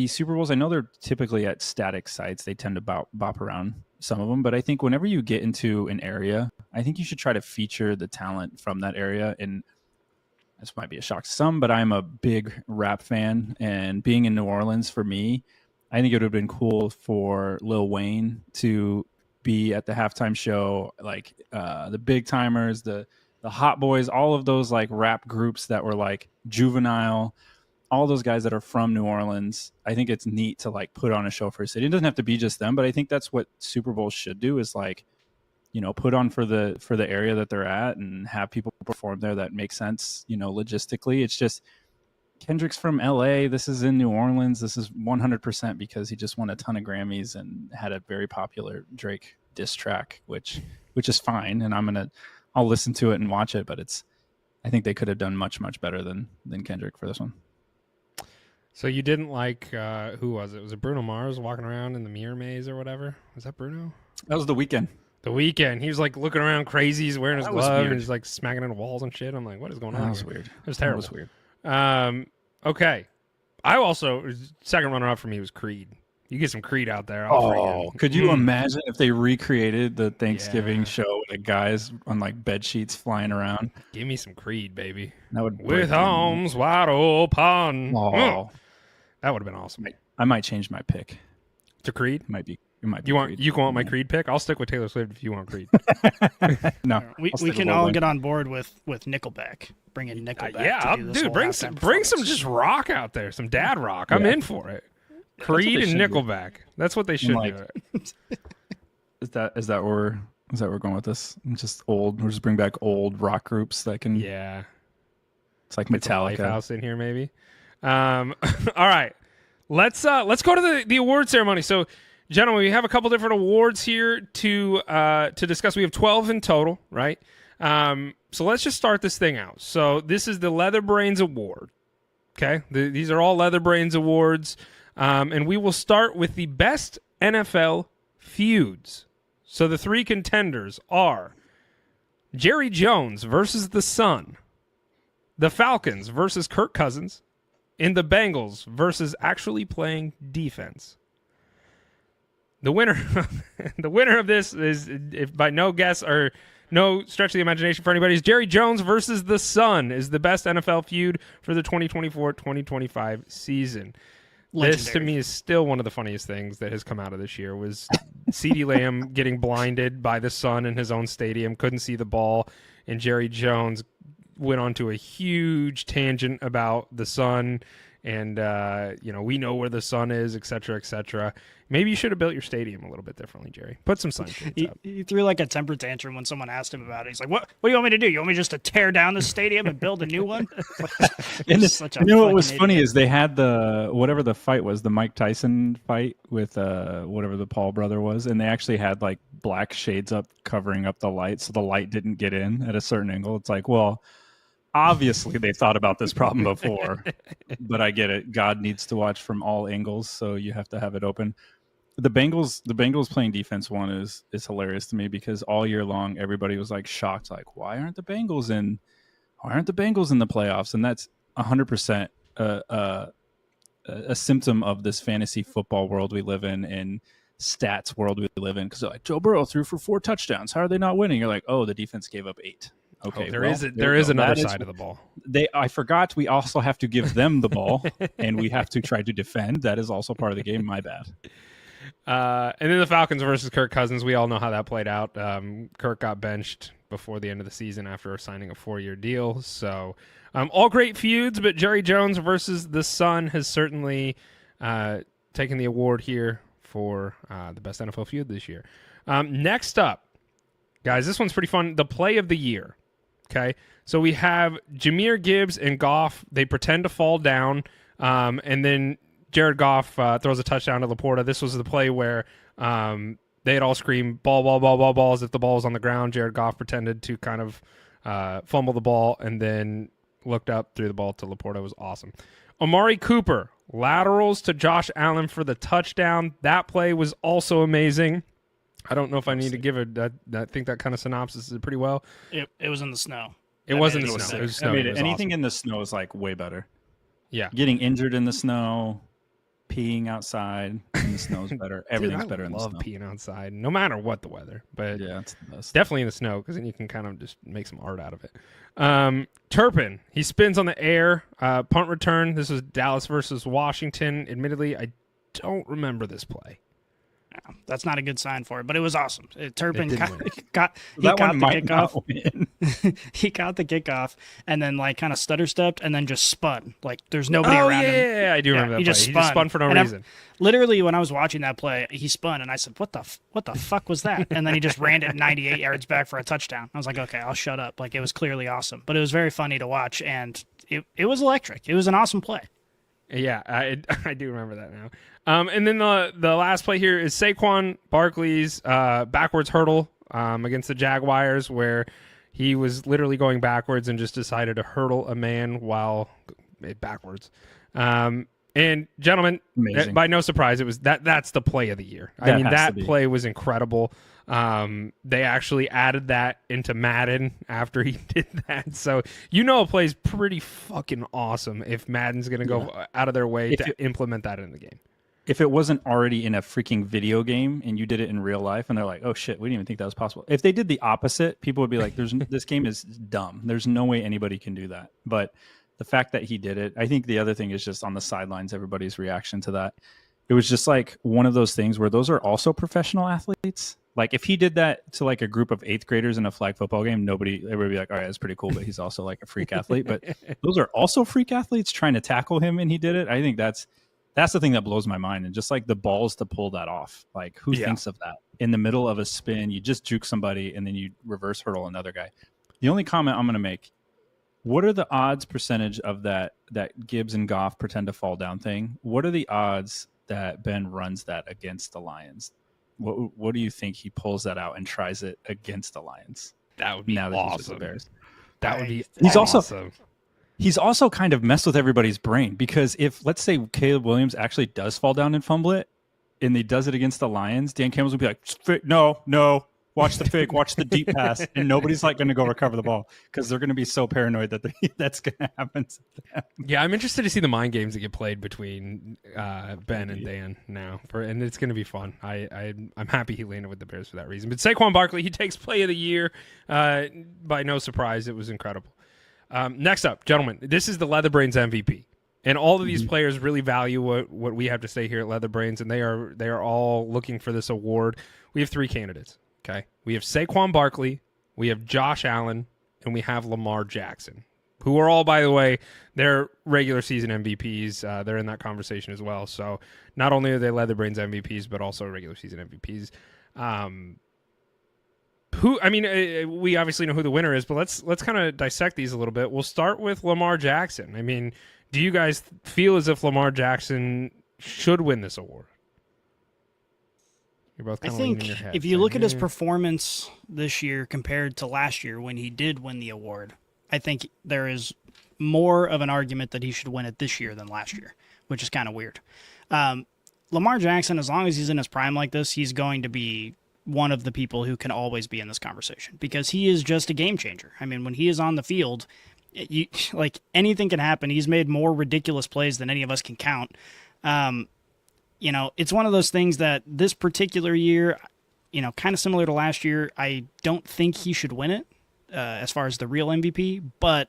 Super Bowls, I know they're typically at static sites. They tend to bop around some of them. But I think whenever you get into an area, I think you should try to feature the talent from that area. And this might be a shock to some, but I'm a big rap fan. And being in New Orleans, for me, I think it would have been cool for Lil Wayne to be at the halftime show, like the Big Timers, the Hot Boys, all of those like rap groups that were like Juvenile, all those guys that are from New Orleans. I think it's neat to like put on a show for a city. It doesn't have to be just them, but I think that's what Super Bowls should do, is like, put on for the area that they're at and have people perform there that makes sense, logistically. It's just Kendrick's from LA. This is in New Orleans. This is 100% because he just won a ton of Grammys and had a very popular Drake diss track, which is fine. And I'll listen to it and watch it, but I think they could have done much, much better than Kendrick for this one. So you didn't like, who was it? Was it Bruno Mars walking around in the mirror maze or whatever? Was that Bruno? That was The Weeknd. The Weeknd. He was like looking around crazy. He's wearing his That was glove weird. and he's like smacking into walls and shit. I'm like, what is going on? That was here? weird. It was terrible. That was weird. Okay. I also, second runner up for me was Creed. You get some Creed out there. Could you imagine if they recreated the Thanksgiving Yeah. show with the guys on like bed sheets flying around? Give me some Creed, baby. That would With arms wide open. Oh, That would have been awesome. I might change my pick. To Creed? It might be. Creed. You want my Creed pick? I'll stick with Taylor Swift if you want Creed. No, We can all get on board with Nickelback. Bring in Nickelback. To do this whole bring halftime some just rock out there, some dad rock. I'm in for it. Creed and Nickelback. That's what they should do. Is that where we're going with this? Just old. We'll just bring back old rock groups that can. Yeah. It's like Get some Metallica. Lifehouse in here, maybe. All right. Let's go to the award ceremony. So, gentlemen, we have a couple different awards here to discuss. We have 12 in total, right? So let's just start this thing out. So this is the LeatherBrainz Award. Okay, these are all LeatherBrainz Awards, and we will start with the best NFL feuds. So the three contenders are Jerry Jones versus the Sun, the Falcons versus Kirk Cousins, and the Bengals versus actually playing defense. The winner of this is, if by no guess or no stretch of the imagination for anybody, is Jerry Jones versus the Sun is the best NFL feud for the 2024-2025 season. Legendary. This, to me, is still one of the funniest things that has come out of this year, was CeeDee Lamb getting blinded by the sun in his own stadium, couldn't see the ball, and Jerry Jones went on to a huge tangent about the sun and we know where the sun is, et cetera, et cetera. Maybe you should have built your stadium a little bit differently, Jerry. Put some sunshades up. He threw like a temper tantrum when someone asked him about it. He's like, "What do you want me to do? You want me just to tear down the stadium and build a new one?" And what was funny is they had whatever the fight was, the Mike Tyson fight with whatever the Paul brother was, and they actually had like black shades up covering up the light, so the light didn't get in at a certain angle. It's like, well, obviously they thought about this problem before, but I get it. God needs to watch from all angles, so you have to have it open. The Bengals playing defense one is hilarious to me because all year long everybody was like shocked, like why aren't the Bengals in the playoffs? And that's 100% a symptom of this fantasy football world we live in and stats world we live in. Because like Joe Burrow threw for 4 touchdowns. How are they not winning? You're like, oh, the defense gave up 8. Okay, there is another side of the ball. I forgot we also have to give them the ball and we have to try to defend. That is also part of the game. My bad. And then the Falcons versus Kirk Cousins. We all know how that played out. Kirk got benched before the end of the season after signing a 4-year deal. So all great feuds, but Jerry Jones versus the Sun has certainly taken the award here for the best NFL feud this year. Next up, guys, this one's pretty fun. The play of the year. Okay, so we have Jahmyr Gibbs and Goff. They pretend to fall down, and then Jared Goff throws a touchdown to Laporta. This was the play where they had all screamed ball, ball, ball, ball, ball as if the ball was on the ground. Jared Goff pretended to kind of fumble the ball and then looked up, threw the ball to Laporta. It was awesome. Amari Cooper, laterals to Josh Allen for the touchdown. That play was also amazing. I don't know if I need to give I think that kind of synopsis is pretty well. It was in the snow. It wasn't the snow. It was snow. Anything awesome. In the snow is like way better. Yeah. Getting injured in the snow, peeing outside in the snow is better. Everything's better in the snow. I love peeing outside, no matter what the weather. But yeah, it's the best. Definitely in the snow because then you can kind of just make some art out of it. Turpin, he spins on the air. Punt return. This was Dallas versus Washington. Admittedly, I don't remember this play. Yeah, that's not a good sign for it, but it was awesome. Turpin got the kickoff. He caught the kickoff and then like kind of stutter stepped and then just spun. Like there's nobody around him. Yeah, I do remember that play. He just spun for no reason. Literally, when I was watching that play, he spun and I said, "What the fuck was that?" And then he just ran it 98 yards back for a touchdown. I was like, "Okay, I'll shut up." Like it was clearly awesome, but it was very funny to watch and it was electric. It was an awesome play. Yeah, I do remember that now. And then the last play here is Saquon Barkley's backwards hurdle against the Jaguars, where he was literally going backwards and just decided to hurdle a man while backwards. And gentlemen, amazing. By no surprise, it was that's the play of the year. I mean, that play was incredible. They actually added that into Madden after he did that. So, a play's pretty fucking awesome if Madden's going to go out of their way to implement that in the game. If it wasn't already in a freaking video game and you did it in real life and they're like, oh shit, we didn't even think that was possible. If they did the opposite, people would be like, this game is dumb. There's no way anybody can do that. But the fact that he did it, I think the other thing is just on the sidelines, everybody's reaction to that. It was just like one of those things where those are also professional athletes. Like if he did that to like a group of 8th graders in a flag football game, everybody would be like, all right, that's pretty cool, but he's also like a freak athlete. But those are also freak athletes trying to tackle him and he did it. I think that's the thing that blows my mind. And just like the balls to pull that off. Like who thinks of that? In the middle of a spin, you just juke somebody and then you reverse hurdle another guy. The only comment I'm going to make, what are the odds percentage of that Gibbs and Goff pretend to fall down thing? What are the odds that Ben runs that against the Lions? What do you think he pulls that out and tries it against the Lions? That would be awesome. That would be awesome. He's also kind of messed with everybody's brain because if, let's say, Caleb Williams actually does fall down and fumble it, and he does it against the Lions, Dan Campbell's would be like, no, watch the fake, watch the deep pass, and nobody's like going to go recover the ball because they're going to be so paranoid that that's going to happen to them. Yeah, I'm interested to see the mind games that get played between Ben and Dan now, and it's going to be fun. I'm happy he landed with the Bears for that reason. But Saquon Barkley, he takes play of the year. By no surprise, it was incredible. Next up, gentlemen, this is the LeatherBrainz MVP. And all of these players really value what we have to say here at LeatherBrainz, and they are all looking for this award. We have 3 candidates. Okay, we have Saquon Barkley, we have Josh Allen, and we have Lamar Jackson. who are all, by the way, they're regular season MVPs. They're in that conversation as well. So not only are they LeatherBrainz MVPs, but also regular season MVPs. We obviously know who the winner is, but let's kind of dissect these a little bit. We'll start with Lamar Jackson. I mean, do you guys feel as if Lamar Jackson should win this award? You're both kind of leaning your head. If you look at his performance this year compared to last year when he did win the award, I think there is more of an argument that he should win it this year than last year, which is kind of weird. Lamar Jackson, as long as he's in his prime like this, he's going to be one of the people who can always be in this conversation because he is just a game changer. I mean, when he is on the field, anything can happen. He's made more ridiculous plays than any of us can count. It's one of those things that this particular year, kind of similar to last year, I don't think he should win it as far as the real MVP, but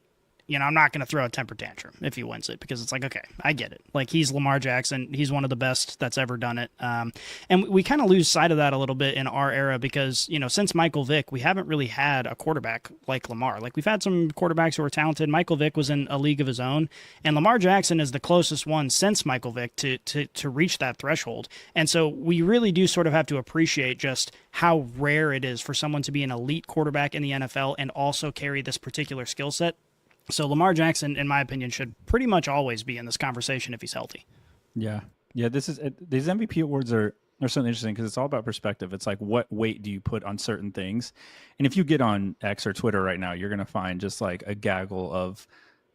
I'm not going to throw a temper tantrum if he wins it because it's like, okay, I get it. Like, he's Lamar Jackson. He's one of the best that's ever done it. And we kind of lose sight of that a little bit in our era because, since Michael Vick, we haven't really had a quarterback like Lamar. Like, we've had some quarterbacks who are talented. Michael Vick was in a league of his own, and Lamar Jackson is the closest one since Michael Vick to reach that threshold. And so we really do sort of have to appreciate just how rare it is for someone to be an elite quarterback in the NFL and also carry this particular skill set. So Lamar Jackson, in my opinion, should pretty much always be in this conversation if he's healthy. Yeah. These MVP awards are certainly interesting because it's all about perspective. It's like, what weight do you put on certain things? And if you get on X or Twitter right now, you're going to find just like a gaggle of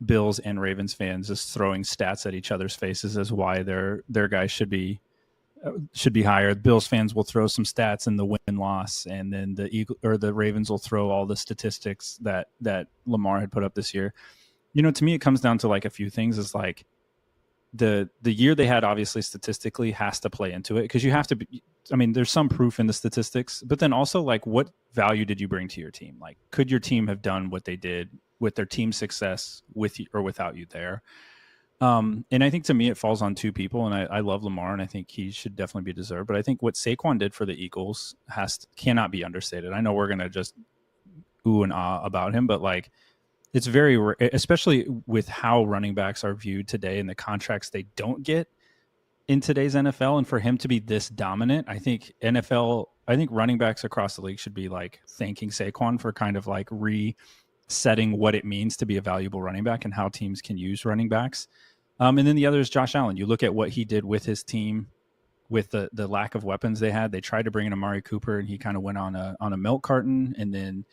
Bills and Ravens fans just throwing stats at each other's faces as why their guys should be higher. Bills fans will throw some stats in the win-loss, and then the Ravens will throw all the statistics that Lamar had put up this year. To me, it comes down to like a few things. Is like the year they had obviously statistically has to play into it because you have to be. I mean, there's some proof in the statistics, but then also like what value did you bring to your team? Like, could your team have done what they did with their team success with you or without you there? And I think to me it falls on two people, and I love Lamar, and I think he should definitely be deserved. But I think what Saquon did for the Eagles cannot be understated. I know we're gonna just ooh and ah about him, but like it's very rare, especially with how running backs are viewed today and the contracts they don't get in today's NFL. And for him to be this dominant, I think running backs across the league should be like thanking Saquon for kind of like resetting what it means to be a valuable running back and how teams can use running backs. And then the other is Josh Allen. You look at what he did with his team, with the lack of weapons they had. They tried to bring in Amari Cooper, and he kind of went on a milk carton. And then,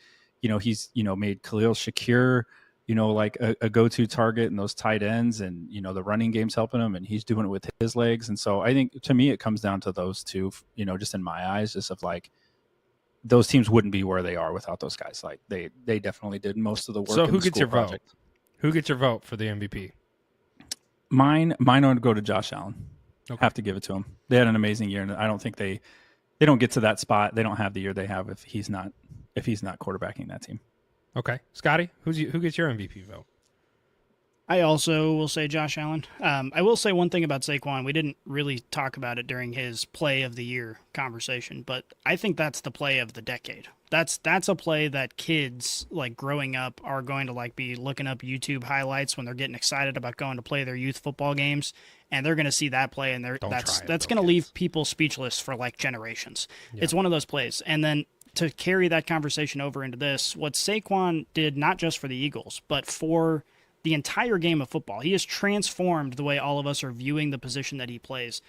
he's made Khalil Shakir, like a go-to target and those tight ends, and the running game's helping him, and he's doing it with his legs. And so I think to me it comes down to those two. Just in my eyes, just of like those teams wouldn't be where they are without those guys. Like they definitely did most of the work. So who in the gets your project. vote? Who gets your vote for the MVP? Mine would go to Josh Allen. Okay. Have to give it to him. They had an amazing year, and I don't think they don't get to that spot. They don't have the year they have if he's not quarterbacking that team. Okay, Scotty, who gets your MVP vote? I also will say Josh Allen. I will say one thing about Saquon. We didn't really talk about it during his play of the year conversation, but I think that's the play of the decade. That's a play that kids like growing up are going to like be looking up YouTube highlights when they're getting excited about going to play their youth football games, and they're going to see that play, and that's going to leave people speechless for like generations. Yeah. It's one of those plays. And then to carry that conversation over into this, what Saquon did not just for the Eagles, but for the entire game of football, he has transformed the way all of us are viewing the position that he plays.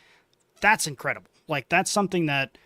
That's incredible. Like, that's something that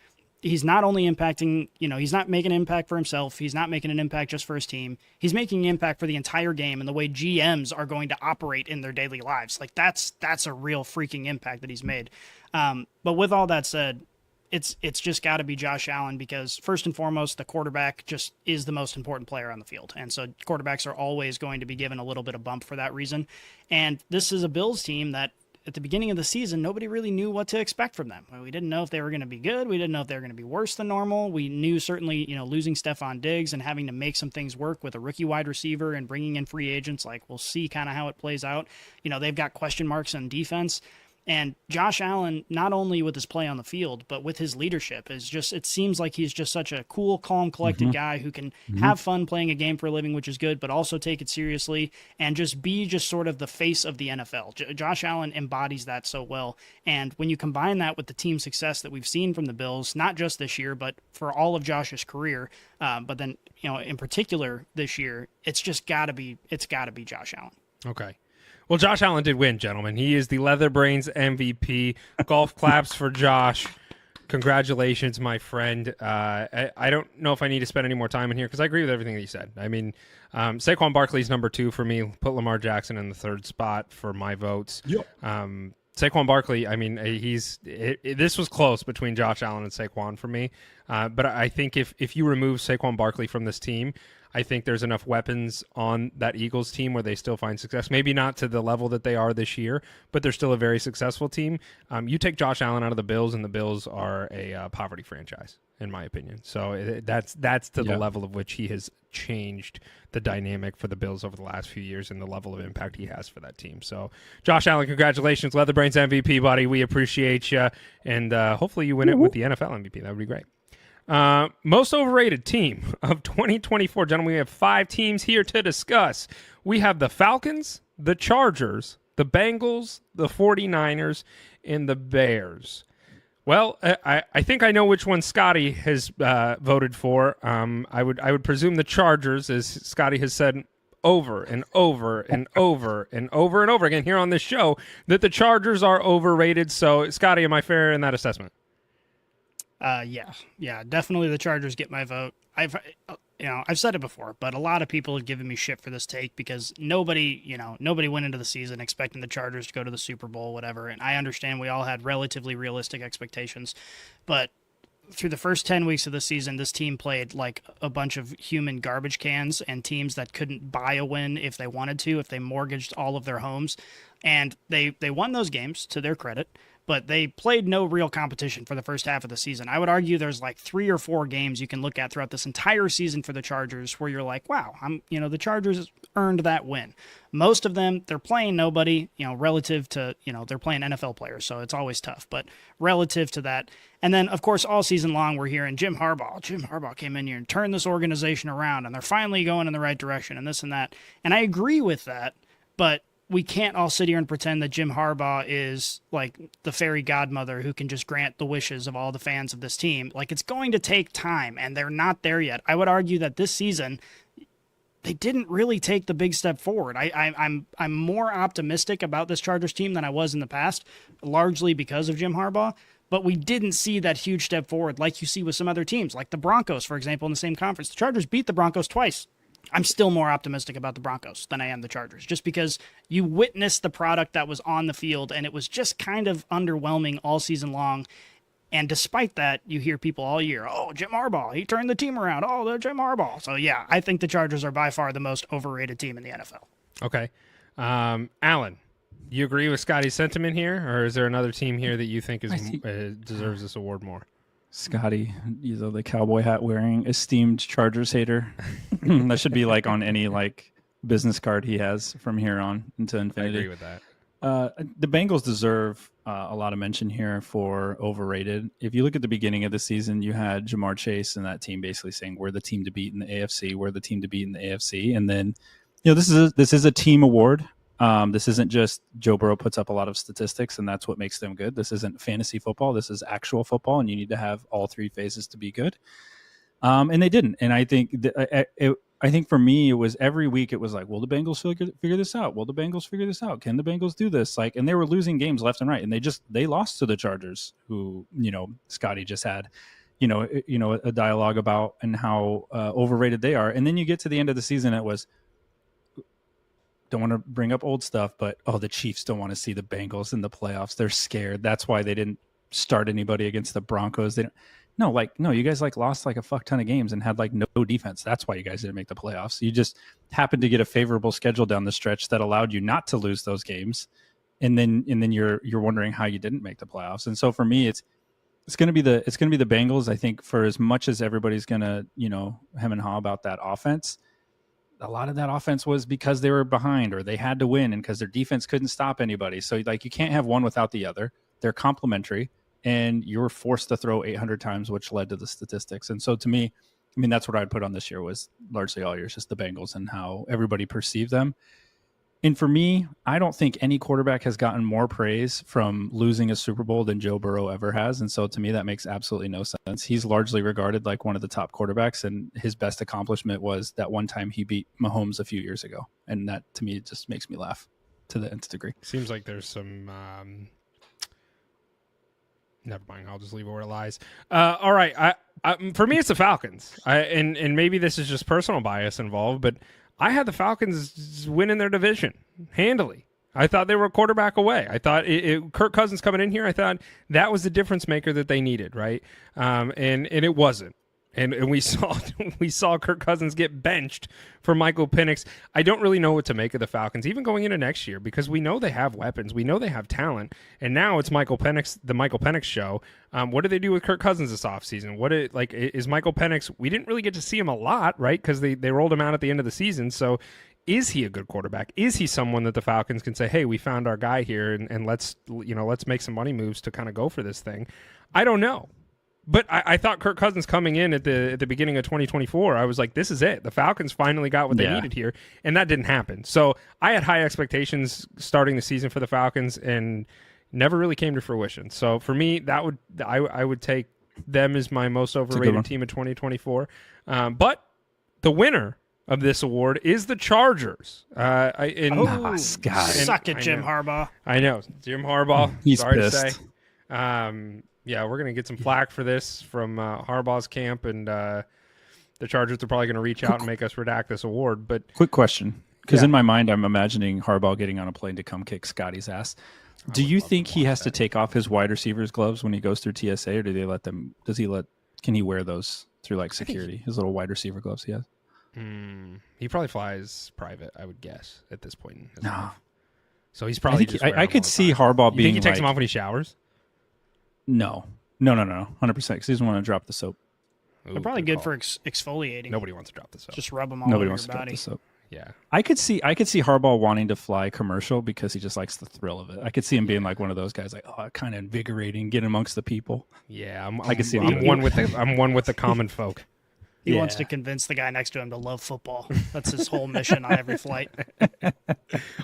he's not only impacting, he's not making an impact for himself. He's not making an impact just for his team. He's making an impact for the entire game and the way GMs are going to operate in their daily lives. Like, that's a real freaking impact that he's made. But with all that said, it's just got to be Josh Allen because, first and foremost, the quarterback just is the most important player on the field. And so quarterbacks are always going to be given a little bit of bump for that reason. And this is a Bills team that at the beginning of the season, nobody really knew what to expect from them. We didn't know if they were going to be good. We didn't know if they were going to be worse than normal. We knew certainly, losing Stephon Diggs and having to make some things work with a rookie wide receiver and bringing in free agents, like we'll see kind of how it plays out. They've got question marks on defense. And Josh Allen, not only with his play on the field, but with his leadership, it seems like he's just such a cool, calm, collected guy who can have fun playing a game for a living, which is good, but also take it seriously and just be just sort of the face of the NFL. Josh Allen embodies that so well. And when you combine that with the team success that we've seen from the Bills, not just this year, but for all of Josh's career, but then, in particular this year, it's got to be Josh Allen. Okay. Well, Josh Allen did win, gentlemen. He is the LeatherBrainz MVP. Golf claps for Josh. Congratulations, my friend. I don't know if I need to spend any more time in here because I agree with everything that you said. I mean, Saquon Barkley's number 2 for me. Put Lamar Jackson in the 3rd spot for my votes. Yep. Saquon Barkley, I mean, this was close between Josh Allen and Saquon for me. But I think if you remove Saquon Barkley from this team, I think there's enough weapons on that Eagles team where they still find success. Maybe not to the level that they are this year, but they're still a very successful team. You take Josh Allen out of the Bills, and the Bills are a poverty franchise, in my opinion. So that's to the level of which he has changed the dynamic for the Bills over the last few years and the level of impact he has for that team. So, Josh Allen, congratulations. LeatherBrainz MVP, buddy. We appreciate you, and hopefully you win it with the NFL MVP. That would be great. Most overrated team of 2024. Gentlemen, we have 5 teams here to discuss. We have the Falcons, the Chargers, the Bengals, the 49ers, and the Bears. Well, I think I know which one Scotty has voted for. I would presume the Chargers, as Scotty has said over and over and over and over and over again here on this show, that the Chargers are overrated. So, Scotty, am I fair in that assessment? Yeah, definitely the Chargers get my vote. I've said it before, but a lot of people have given me shit for this take because nobody went into the season expecting the Chargers to go to the Super Bowl, whatever. And I understand we all had relatively realistic expectations, but through the first 10 weeks of the season, this team played like a bunch of human garbage cans and teams that couldn't buy a win if they wanted to, if they mortgaged all of their homes. And they won those games, to their credit, but they played no real competition for the first half of the season. I would argue there's like 3 or 4 games you can look at throughout this entire season for the Chargers where you're like, wow, the Chargers earned that win. Most of them, they're playing nobody, relative to, they're playing NFL players, so it's always tough, but relative to that. And then, of course, all season long, we're hearing Jim Harbaugh came in here and turned this organization around, and they're finally going in the right direction, and this and that. And I agree with that, but we can't all sit here and pretend that Jim Harbaugh is like the fairy godmother who can just grant the wishes of all the fans of this team. Like, it's going to take time, and they're not there yet. I would argue that this season, they didn't really take the big step forward. I'm more optimistic about this Chargers team than I was in the past, largely because of Jim Harbaugh. But we didn't see that huge step forward like you see with some other teams, like the Broncos, for example, in the same conference. The Chargers beat the Broncos twice. I'm still more optimistic about the Broncos than I am the Chargers, just because you witnessed the product that was on the field, and it was just kind of underwhelming all season long. And despite that, you hear people all year, oh, Jim Harbaugh, he turned the team around. Oh, they're Jim Harbaugh. So, yeah, I think the Chargers are by far the most overrated team in the NFL. Okay. Alan, you agree with Scotty's sentiment here, or is there another team here that you think deserves this award more? Scotty, the cowboy hat wearing esteemed Chargers hater. That should be like on any like business card he has from here on into infinity. I agree with that. The Bengals deserve a lot of mention here for overrated. If you look at the beginning of the season, you had Jamar Chase and that team basically saying we're the team to beat in the AFC. We're the team to beat in the AFC. And then, this is a team award. This isn't just Joe Burrow puts up a lot of statistics and that's what makes them good. This isn't fantasy football. This is actual football, and you need to have all 3 phases to be good. And they didn't. And I think I think for me, it was every week it was like, will the Bengals figure this out? Will the Bengals figure this out? Can the Bengals do this? And they were losing games left and right, and they lost to the Chargers, who, Scotty just had, a dialogue about and how overrated they are. And then you get to the end of the season, it was, don't want to bring up old stuff, but the Chiefs don't want to see the Bengals in the playoffs. They're scared. That's why they didn't start anybody against the Broncos. No, you guys lost a fuck ton of games and had no defense. That's why you guys didn't make the playoffs. You just happened to get a favorable schedule down the stretch that allowed you not to lose those games. And then you're wondering how you didn't make the playoffs. And so for me, it's going to be the Bengals. I think for as much as everybody's going to, hem and haw about that offense, a lot of that offense was because they were behind or they had to win and because their defense couldn't stop anybody. So like you can't have one without the other. They're complementary, and you were forced to throw 800 times, which led to the statistics. And so to me, I mean, that's what I'd put on this year was largely all years, just the Bengals and how everybody perceived them. And for me, I don't think any quarterback has gotten more praise from losing a Super Bowl than Joe Burrow ever has. And so to me, that makes absolutely no sense. He's largely regarded like one of the top quarterbacks, and his best accomplishment was that one time he beat Mahomes a few years ago. And that to me just makes me laugh to the nth degree. Seems like there's some never mind. I'll just leave it where it lies. All right. For me, it's the Falcons. And maybe this is just personal bias involved, but I had the Falcons winning their division handily. I thought they were a quarterback away. I thought Kirk Cousins coming in here, I thought that was the difference maker that they needed, right? And it wasn't. And we saw Kirk Cousins get benched for Michael Penix. I don't really know what to make of the Falcons, even going into next year, because we know they have weapons, we know they have talent, and now it's the Michael Penix show. What do they do with Kirk Cousins this offseason? Is Michael Penix? We didn't really get to see him a lot, right? Because they rolled him out at the end of the season. So, is he a good quarterback? Is he someone that the Falcons can say, "Hey, we found our guy here, and let's make some money moves to kind of go for this thing"? I don't know. But I thought Kirk Cousins coming in at the beginning of 2024, I was like, this is it. The Falcons finally got what they needed here, and that didn't happen. So I had high expectations starting the season for the Falcons, and never really came to fruition. So for me, I would take them as my most overrated team of 2024. But the winner of this award is the Chargers. Scott. Suck it, Jim Harbaugh. I know. Jim Harbaugh. He's sorry pissed. to say. Yeah, we're going to get some flack for this from Harbaugh's camp, and the Chargers are probably going to reach out and make us redact this award. But quick question, because in my mind, I'm imagining Harbaugh getting on a plane to come kick Scotty's ass. Do you think he has to take off his wide receivers gloves when he goes through TSA, or do they let them? Can he wear those through like security? His little wide receiver gloves he has. He probably flies private, I would guess, at this point in his No. life. So he's probably. I could see Harbaugh being. You think he takes them off when he showers? No, 100%. Because he doesn't want to drop the soap. They're probably good for exfoliating. Nobody wants to drop the soap. Just rub them all Nobody over wants your to drop body. the soap. Yeah, I could see Harbaugh wanting to fly commercial because he just likes the thrill of it. I could see him being like one of those guys, like, oh, kind of invigorating, get amongst the people. Yeah, I can see. I'm one with the common folk. He wants to convince the guy next to him to love football. That's his whole mission on every flight.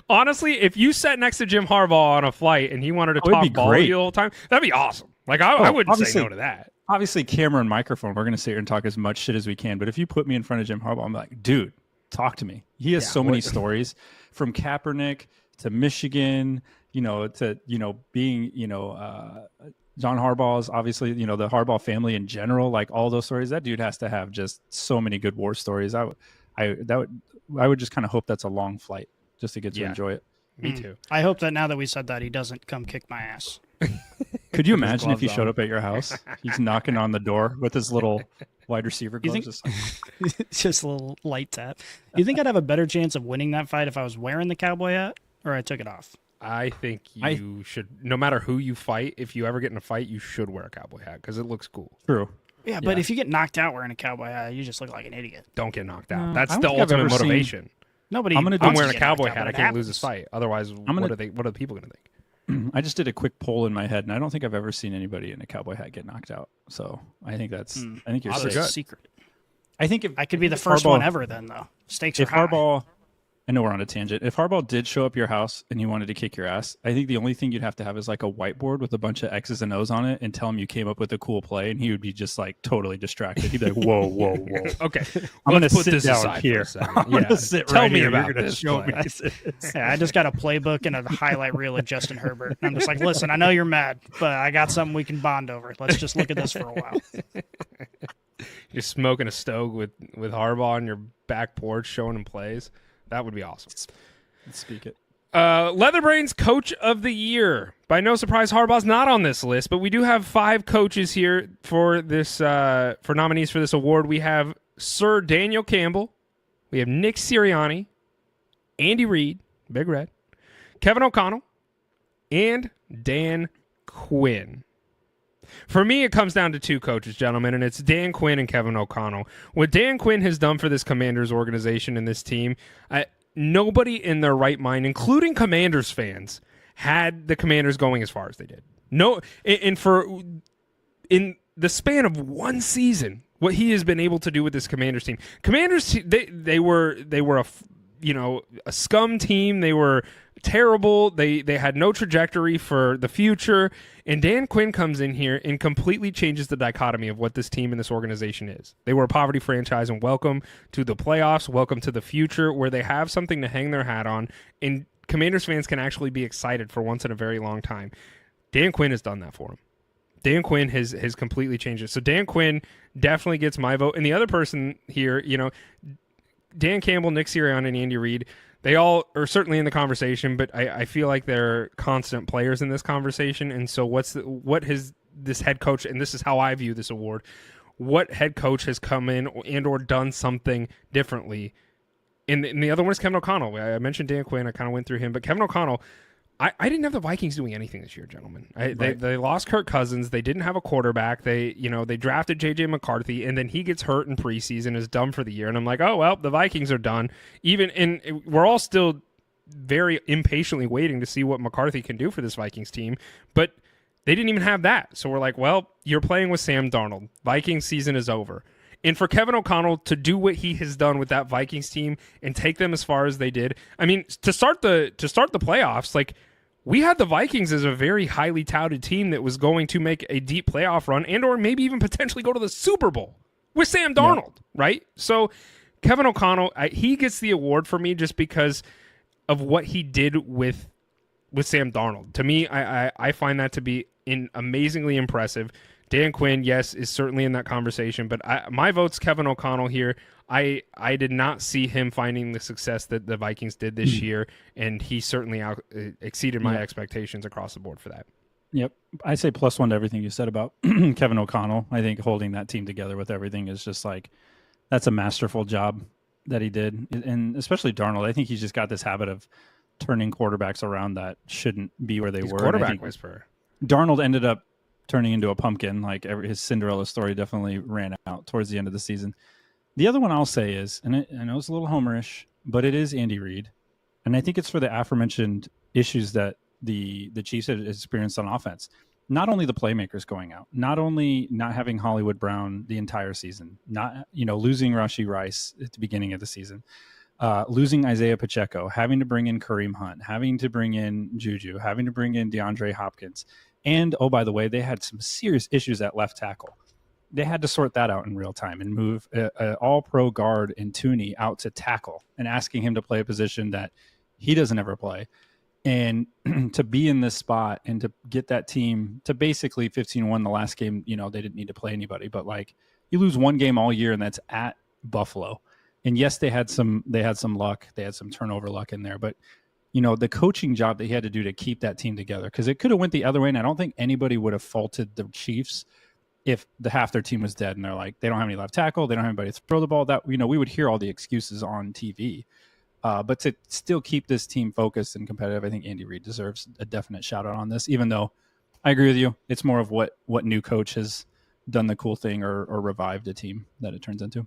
Honestly, if you sat next to Jim Harbaugh on a flight and he wanted to talk ball the whole time, that'd be awesome. Like I wouldn't say no to that. Obviously, camera and microphone, we're going to sit here and talk as much shit as we can. But if you put me in front of Jim Harbaugh, I'm like, dude, talk to me. He has so many stories from Kaepernick to Michigan, to being, John Harbaugh's obviously, the Harbaugh family in general, like all those stories. That dude has to have just so many good war stories. I would just kind of hope that's a long flight just to get to enjoy it. Me too. I hope that now that we said that, he doesn't come kick my ass. Could you imagine if he showed up at your house? He's knocking on the door with his little wide receiver gloves. Just a little light tap. You think I'd have a better chance of winning that fight if I was wearing the cowboy hat or I took it off? I think you should, no matter who you fight, if you ever get in a fight, you should wear a cowboy hat because it looks cool. True. Yeah, but if you get knocked out wearing a cowboy hat, you just look like an idiot. Don't get knocked out. That's the ultimate motivation. I'm wearing a cowboy hat. I can't lose this fight. Otherwise, what are the people going to think? I just did a quick poll in my head, and I don't think I've ever seen anybody in a cowboy hat get knocked out. So I think I think you're safe. Secret. I think if I could be the first one ever, then though stakes are high. I know we're on a tangent. If Harbaugh did show up your house and he wanted to kick your ass, I think the only thing you'd have to have is like a whiteboard with a bunch of X's and O's on it and tell him you came up with a cool play, and he would be just like totally distracted. He'd be like, whoa, whoa, whoa. Okay, I'm going to put sit this down aside here. I'm going to sit Tell right me here. about this. Show me. Yeah, I just got a playbook and a highlight reel of Justin Herbert. And I'm just like, listen, I know you're mad, but I got something we can bond over. Let's just look at this for a while. You're smoking a stove with Harbaugh on your back porch showing him plays. That would be awesome. Let's speak it. LeatherBrainz Coach of the Year. By no surprise, Harbaugh's not on this list, but we do have 5 coaches here for this for nominees for this award. We have Sir Daniel Campbell, we have Nick Sirianni, Andy Reid, Big Red, Kevin O'Connell, and Dan Quinn. For me, it comes down to two coaches, gentlemen, and it's Dan Quinn and Kevin O'Connell. What Dan Quinn has done for this Commanders organization and this team, nobody in their right mind, including Commanders fans, had the Commanders going as far as they did. No, and in the span of one season, what he has been able to do with this Commanders team. Commanders, they were a scum team. They were terrible. They had no trajectory for the future. And Dan Quinn comes in here and completely changes the dichotomy of what this team and this organization is. They were a poverty franchise, and welcome to the playoffs. Welcome to the future where they have something to hang their hat on. And Commanders fans can actually be excited for once in a very long time. Dan Quinn has done that for them. Dan Quinn has completely changed it. So Dan Quinn definitely gets my vote. And the other person here, Dan Campbell, Nick Sirianni, and Andy Reid, they all are certainly in the conversation, but I feel like they're constant players in this conversation. And so what has this head coach, and this is how I view this award, what head coach has come in and or done something differently? And the other one is Kevin O'Connell. I mentioned Dan Quinn. I kind of went through him. But Kevin O'Connell, I didn't have the Vikings doing anything this year, gentlemen. They lost Kirk Cousins. They didn't have a quarterback. They drafted J.J. McCarthy, and then he gets hurt in preseason, is done for the year. And I'm like, oh, well, the Vikings are done. And we're all still very impatiently waiting to see what McCarthy can do for this Vikings team. But they didn't even have that. So we're like, well, you're playing with Sam Darnold. Vikings season is over. And for Kevin O'Connell to do what he has done with that Vikings team and take them as far as they did, I mean, to start the playoffs, like, we had the Vikings as a very highly touted team that was going to make a deep playoff run and or maybe even potentially go to the Super Bowl with Sam Darnold, right? So Kevin O'Connell, he gets the award for me just because of what he did with Sam Darnold. To me, I find that to be amazingly impressive. Dan Quinn, yes, is certainly in that conversation, but my vote's Kevin O'Connell here. I did not see him finding the success that the Vikings did this year, and he certainly exceeded my expectations across the board for that. Yep. I say +1 to everything you said about Kevin O'Connell. I think holding that team together with everything is just like, that's a masterful job that he did. And especially Darnold, I think he's just got this habit of turning quarterbacks around that shouldn't be where they were. Quarterback whisperer. Darnold ended up turning into a pumpkin. Like his Cinderella story definitely ran out towards the end of the season. The other one I'll say is, and I know it's a little homerish, but it is Andy Reid. And I think it's for the aforementioned issues that the Chiefs have experienced on offense. Not only the playmakers going out, not only not having Hollywood Brown the entire season, not losing Rashee Rice at the beginning of the season, losing Isaiah Pacheco, having to bring in Kareem Hunt, having to bring in Juju, having to bring in DeAndre Hopkins. And, oh, by the way, they had some serious issues at left tackle. They had to sort that out in real time and move an all-pro guard in Tooney out to tackle and asking him to play a position that he doesn't ever play. And to be in this spot and to get that team to basically 15-1 the last game, they didn't need to play anybody. But, like, you lose one game all year, and that's at Buffalo. And, yes, they had some luck. They had some turnover luck in there. But, the coaching job that he had to do to keep that team together, because it could have went the other way, and I don't think anybody would have faulted the Chiefs if half their team was dead and they're like, they don't have any left tackle, they don't have anybody to throw the ball. That we would hear all the excuses on TV. But to still keep this team focused and competitive, I think Andy Reid deserves a definite shout out on this, even though I agree with you. It's more of what new coach has done the cool thing or revived a team that it turns into.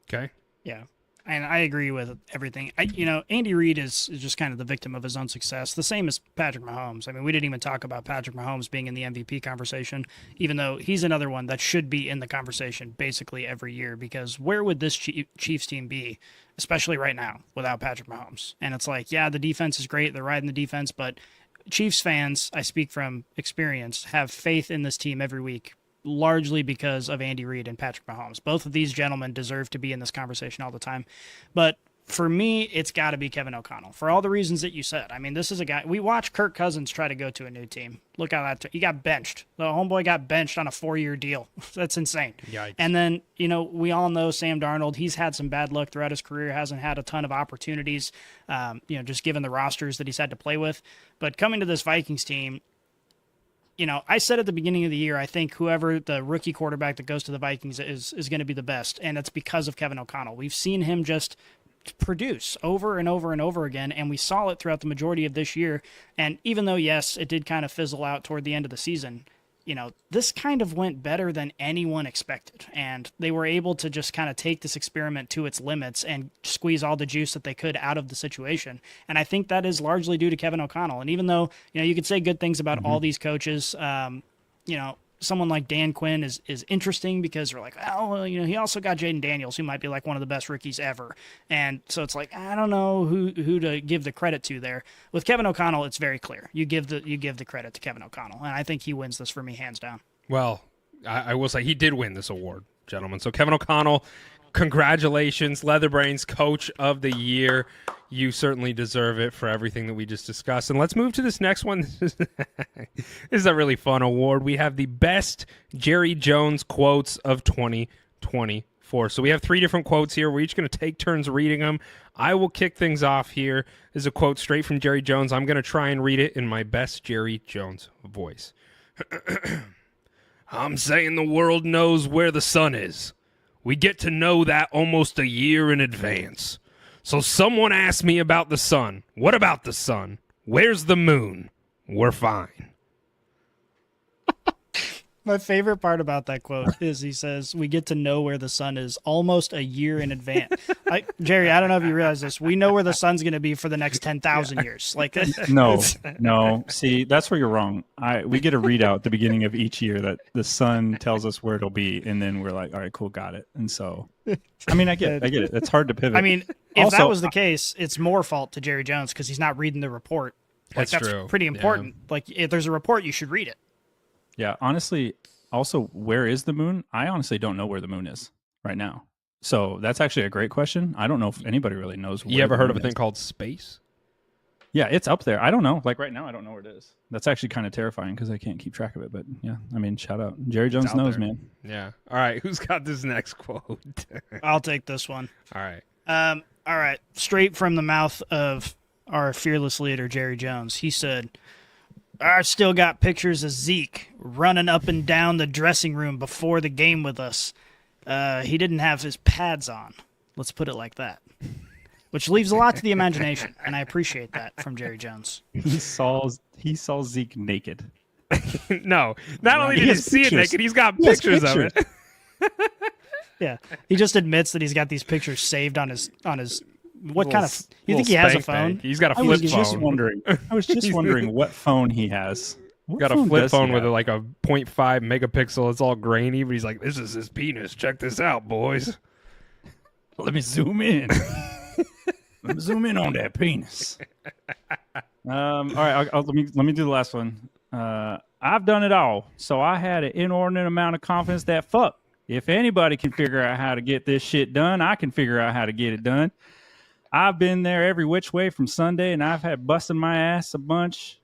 Okay. Yeah. And I agree with everything. Andy Reid is just kind of the victim of his own success. The same as Patrick Mahomes. I mean, we didn't even talk about Patrick Mahomes being in the MVP conversation, even though he's another one that should be in the conversation basically every year, because where would this Chiefs team be, especially right now, without Patrick Mahomes? And it's like, yeah, the defense is great. They're riding the defense, but Chiefs fans, I speak from experience, have faith in this team every week, largely because of Andy Reid and Patrick Mahomes. Both of these gentlemen deserve to be in this conversation all the time. But for me, it's got to be Kevin O'Connell for all the reasons that you said. I mean, this is a guy, we watched Kirk Cousins try to go to a new team. Look how he got benched. The homeboy got benched on a 4-year deal. That's insane. Yikes. And then, we all know Sam Darnold, he's had some bad luck throughout his career, hasn't had a ton of opportunities, just given the rosters that he's had to play with. But coming to this Vikings team, I said at the beginning of the year, I think whoever the rookie quarterback that goes to the Vikings is going to be the best, and that's because of Kevin O'Connell. We've seen him just produce over and over and over again, and we saw it throughout the majority of this year. And even though, yes, it did kind of fizzle out toward the end of the season, this kind of went better than anyone expected. And they were able to just kind of take this experiment to its limits and squeeze all the juice that they could out of the situation. And I think that is largely due to Kevin O'Connell. And even though, you could say good things about all these coaches, someone like Dan Quinn is interesting because we're like, he also got Jaden Daniels, who might be like one of the best rookies ever. And so it's like, I don't know who to give the credit to there. With Kevin O'Connell, it's very clear. You give the credit to Kevin O'Connell, and I think he wins this for me hands down. Well, I will say he did win this award, gentlemen. So Kevin O'Connell, congratulations, LeatherBrainz Coach of the Year. You certainly deserve it for everything that we just discussed. And let's move to this next one. This is a really fun award. We have the best Jerry Jones quotes of 2024. So we have 3 different quotes here. We're each going to take turns reading them. I will kick things off here. This is a quote straight from Jerry Jones. I'm going to try and read it in my best Jerry Jones voice. I'm saying the world knows where the sun is. We get to know that almost a year in advance. So someone asked me about the sun. What about the sun? Where's the moon? We're fine. My favorite part about that quote is he says, we get to know where the sun is almost a year in advance. Jerry, I don't know if you realize this. We know where the sun's going to be for the next 10,000 years. No. See, that's where you're wrong. We get a readout at the beginning of each year that the sun tells us where it'll be, and then we're like, all right, cool, got it. And so, I get it. It's hard to pivot. I mean, if that was the case, it's more fault to Jerry Jones because he's not reading the report. That's true. Pretty important. Yeah. Like, if there's a report, you should read it. Yeah, honestly, also, where is the moon? I honestly don't know where the moon is right now. So that's actually a great question. I don't know if anybody really knows. You ever heard of a thing called space? Yeah, it's up there. I don't know. Like right now, I don't know where it is. That's actually kind of terrifying because I can't keep track of it. But yeah, I mean, shout out. Jerry Jones knows, man. Yeah. All right, who's got this next quote? I'll take this one. All right. All right. Straight from the mouth of our fearless leader, Jerry Jones. He said, I still got pictures of Zeke running up and down the dressing room before the game with us. He didn't have his pads on. Let's put it like that. Which leaves a lot to the imagination, and I appreciate that from Jerry Jones. He saw Zeke naked. No, not only did he see it naked, he's got pictures of it. Yeah, he just admits that he's got these pictures saved on his. What kind of? You think he has a phone? He's got a flip phone. I was just wondering what phone he has. Got a flip phone with like a 0.5 megapixel. It's all grainy, but he's like, "This is his penis. Check this out, boys." Let me zoom in. Let me zoom in on that penis. All right, let me do the last one. I've done it all, so I had an inordinate amount of confidence that if anybody can figure out how to get this shit done, I can figure out how to get it done. I've been there every which way from Sunday, and I've had busting my ass a bunch.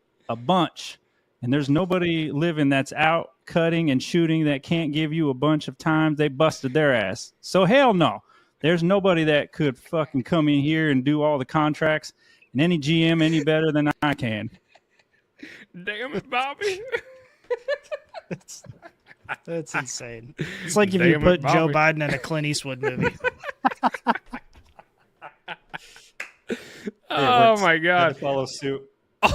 And there's nobody living that's out cutting and shooting that can't give you a bunch of times they busted their ass. So hell no. There's nobody that could fucking come in here and do all the contracts and any GM any better than I can. Damn it, Bobby. That's insane. It's like if you put Joe Biden in a Clint Eastwood movie. Oh my God. Follow suit.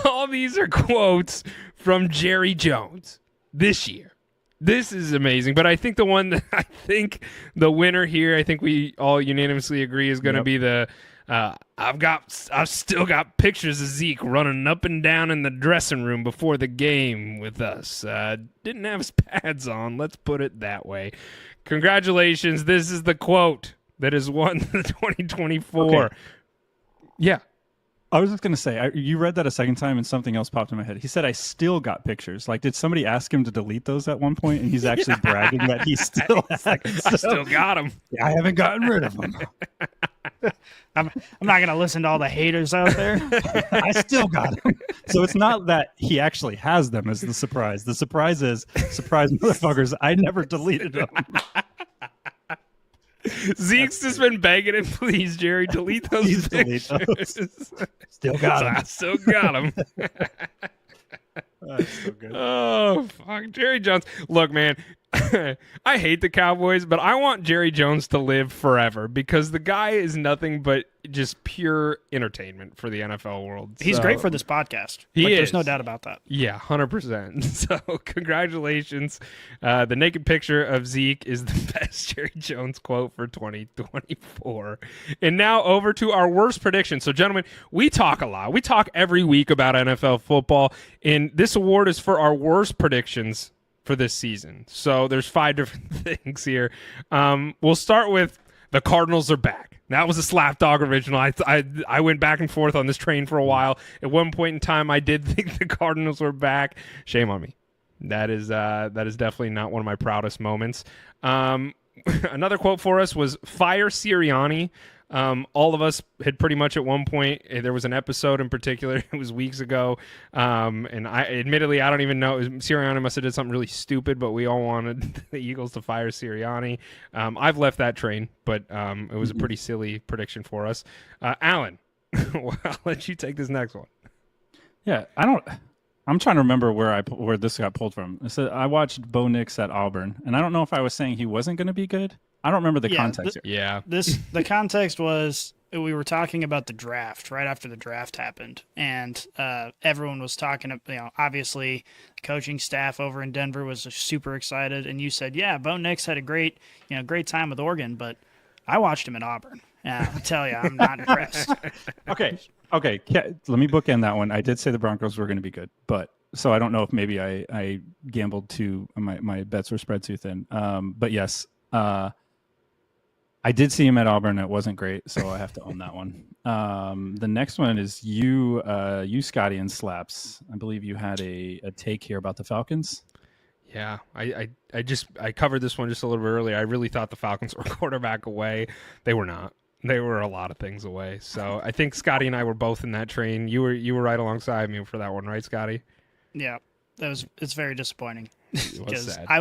All these are quotes from Jerry Jones this year. This is amazing. But I think the one that the winner here, I think we all unanimously agree is going to be the I've still got pictures of Zeke running up and down in the dressing room before the game with us. Didn't have his pads on. Let's put it that way. Congratulations. This is the quote that has won the 2024. Okay. Yeah. I was just going to say, you read that a second time and something else popped in my head. He said, I still got pictures. Like, did somebody ask him to delete those at one point? And he's actually bragging that he still has. I still got them. I haven't gotten rid of them. I'm not going to listen to all the haters out there. I still got them. So it's not that he actually has them as the surprise. The surprise is, surprise motherfuckers, I never deleted them. Zeke's just been begging him, please, Jerry, delete those pictures. Delete those. Still got them. I still got them. That's so good. Oh, fuck. Jerry Jones. Look, man, I hate the Cowboys, but I want Jerry Jones to live forever because the guy is nothing but just pure entertainment for the NFL world. He's So- great for this podcast. He There's is. no doubt about that. Yeah, 100%. So congratulations. The naked picture of Zeke is the best Jerry Jones quote for 2024. And now over to our worst prediction. So gentlemen, we talk a lot. We talk every week about NFL football, and this award is for our worst predictions for this season. So there's 5 different things here. We'll start with the Cardinals are back. That was a Slapdawg original. I went back and forth on this train for a while. At one point in time, I did think the Cardinals were back. Shame on me. That is definitely not one of my proudest moments. Another quote for us was "Fire Sirianni." All of us had pretty much at one point. There was an episode in particular. It was weeks ago, and I admittedly I don't even know. Sirianni must have did something really stupid, but we all wanted the Eagles to fire Sirianni. I've left that train, but it was a pretty silly prediction for us. Alan, well, I'll let you take this next one. Yeah, I'm trying to remember where this got pulled from. So I watched Bo Nix at Auburn, and I don't know if I was saying he wasn't going to be good. I don't remember the context. Yeah, the context was we were talking about the draft right after the draft happened, and everyone was talking. Obviously, the coaching staff over in Denver was super excited, and you said, "Yeah, Bo Nix had a great time with Oregon," but I watched him at Auburn. Yeah, I tell you, I'm not impressed. Okay. Let me bookend that one. I did say the Broncos were going to be good, but so I don't know if maybe I gambled too. My bets were spread too thin. But yes, I did see him at Auburn. It wasn't great, so I have to own that one. The next one is you, Scotty, and Slaps. I believe you had a take here about the Falcons. Yeah, I covered this one just a little bit earlier. I really thought the Falcons were quarterback away. They were not. They were a lot of things away. So I think Scotty and I were both in that train. You were right alongside me for that one, right, Scotty? Yeah, it's very disappointing because sad. I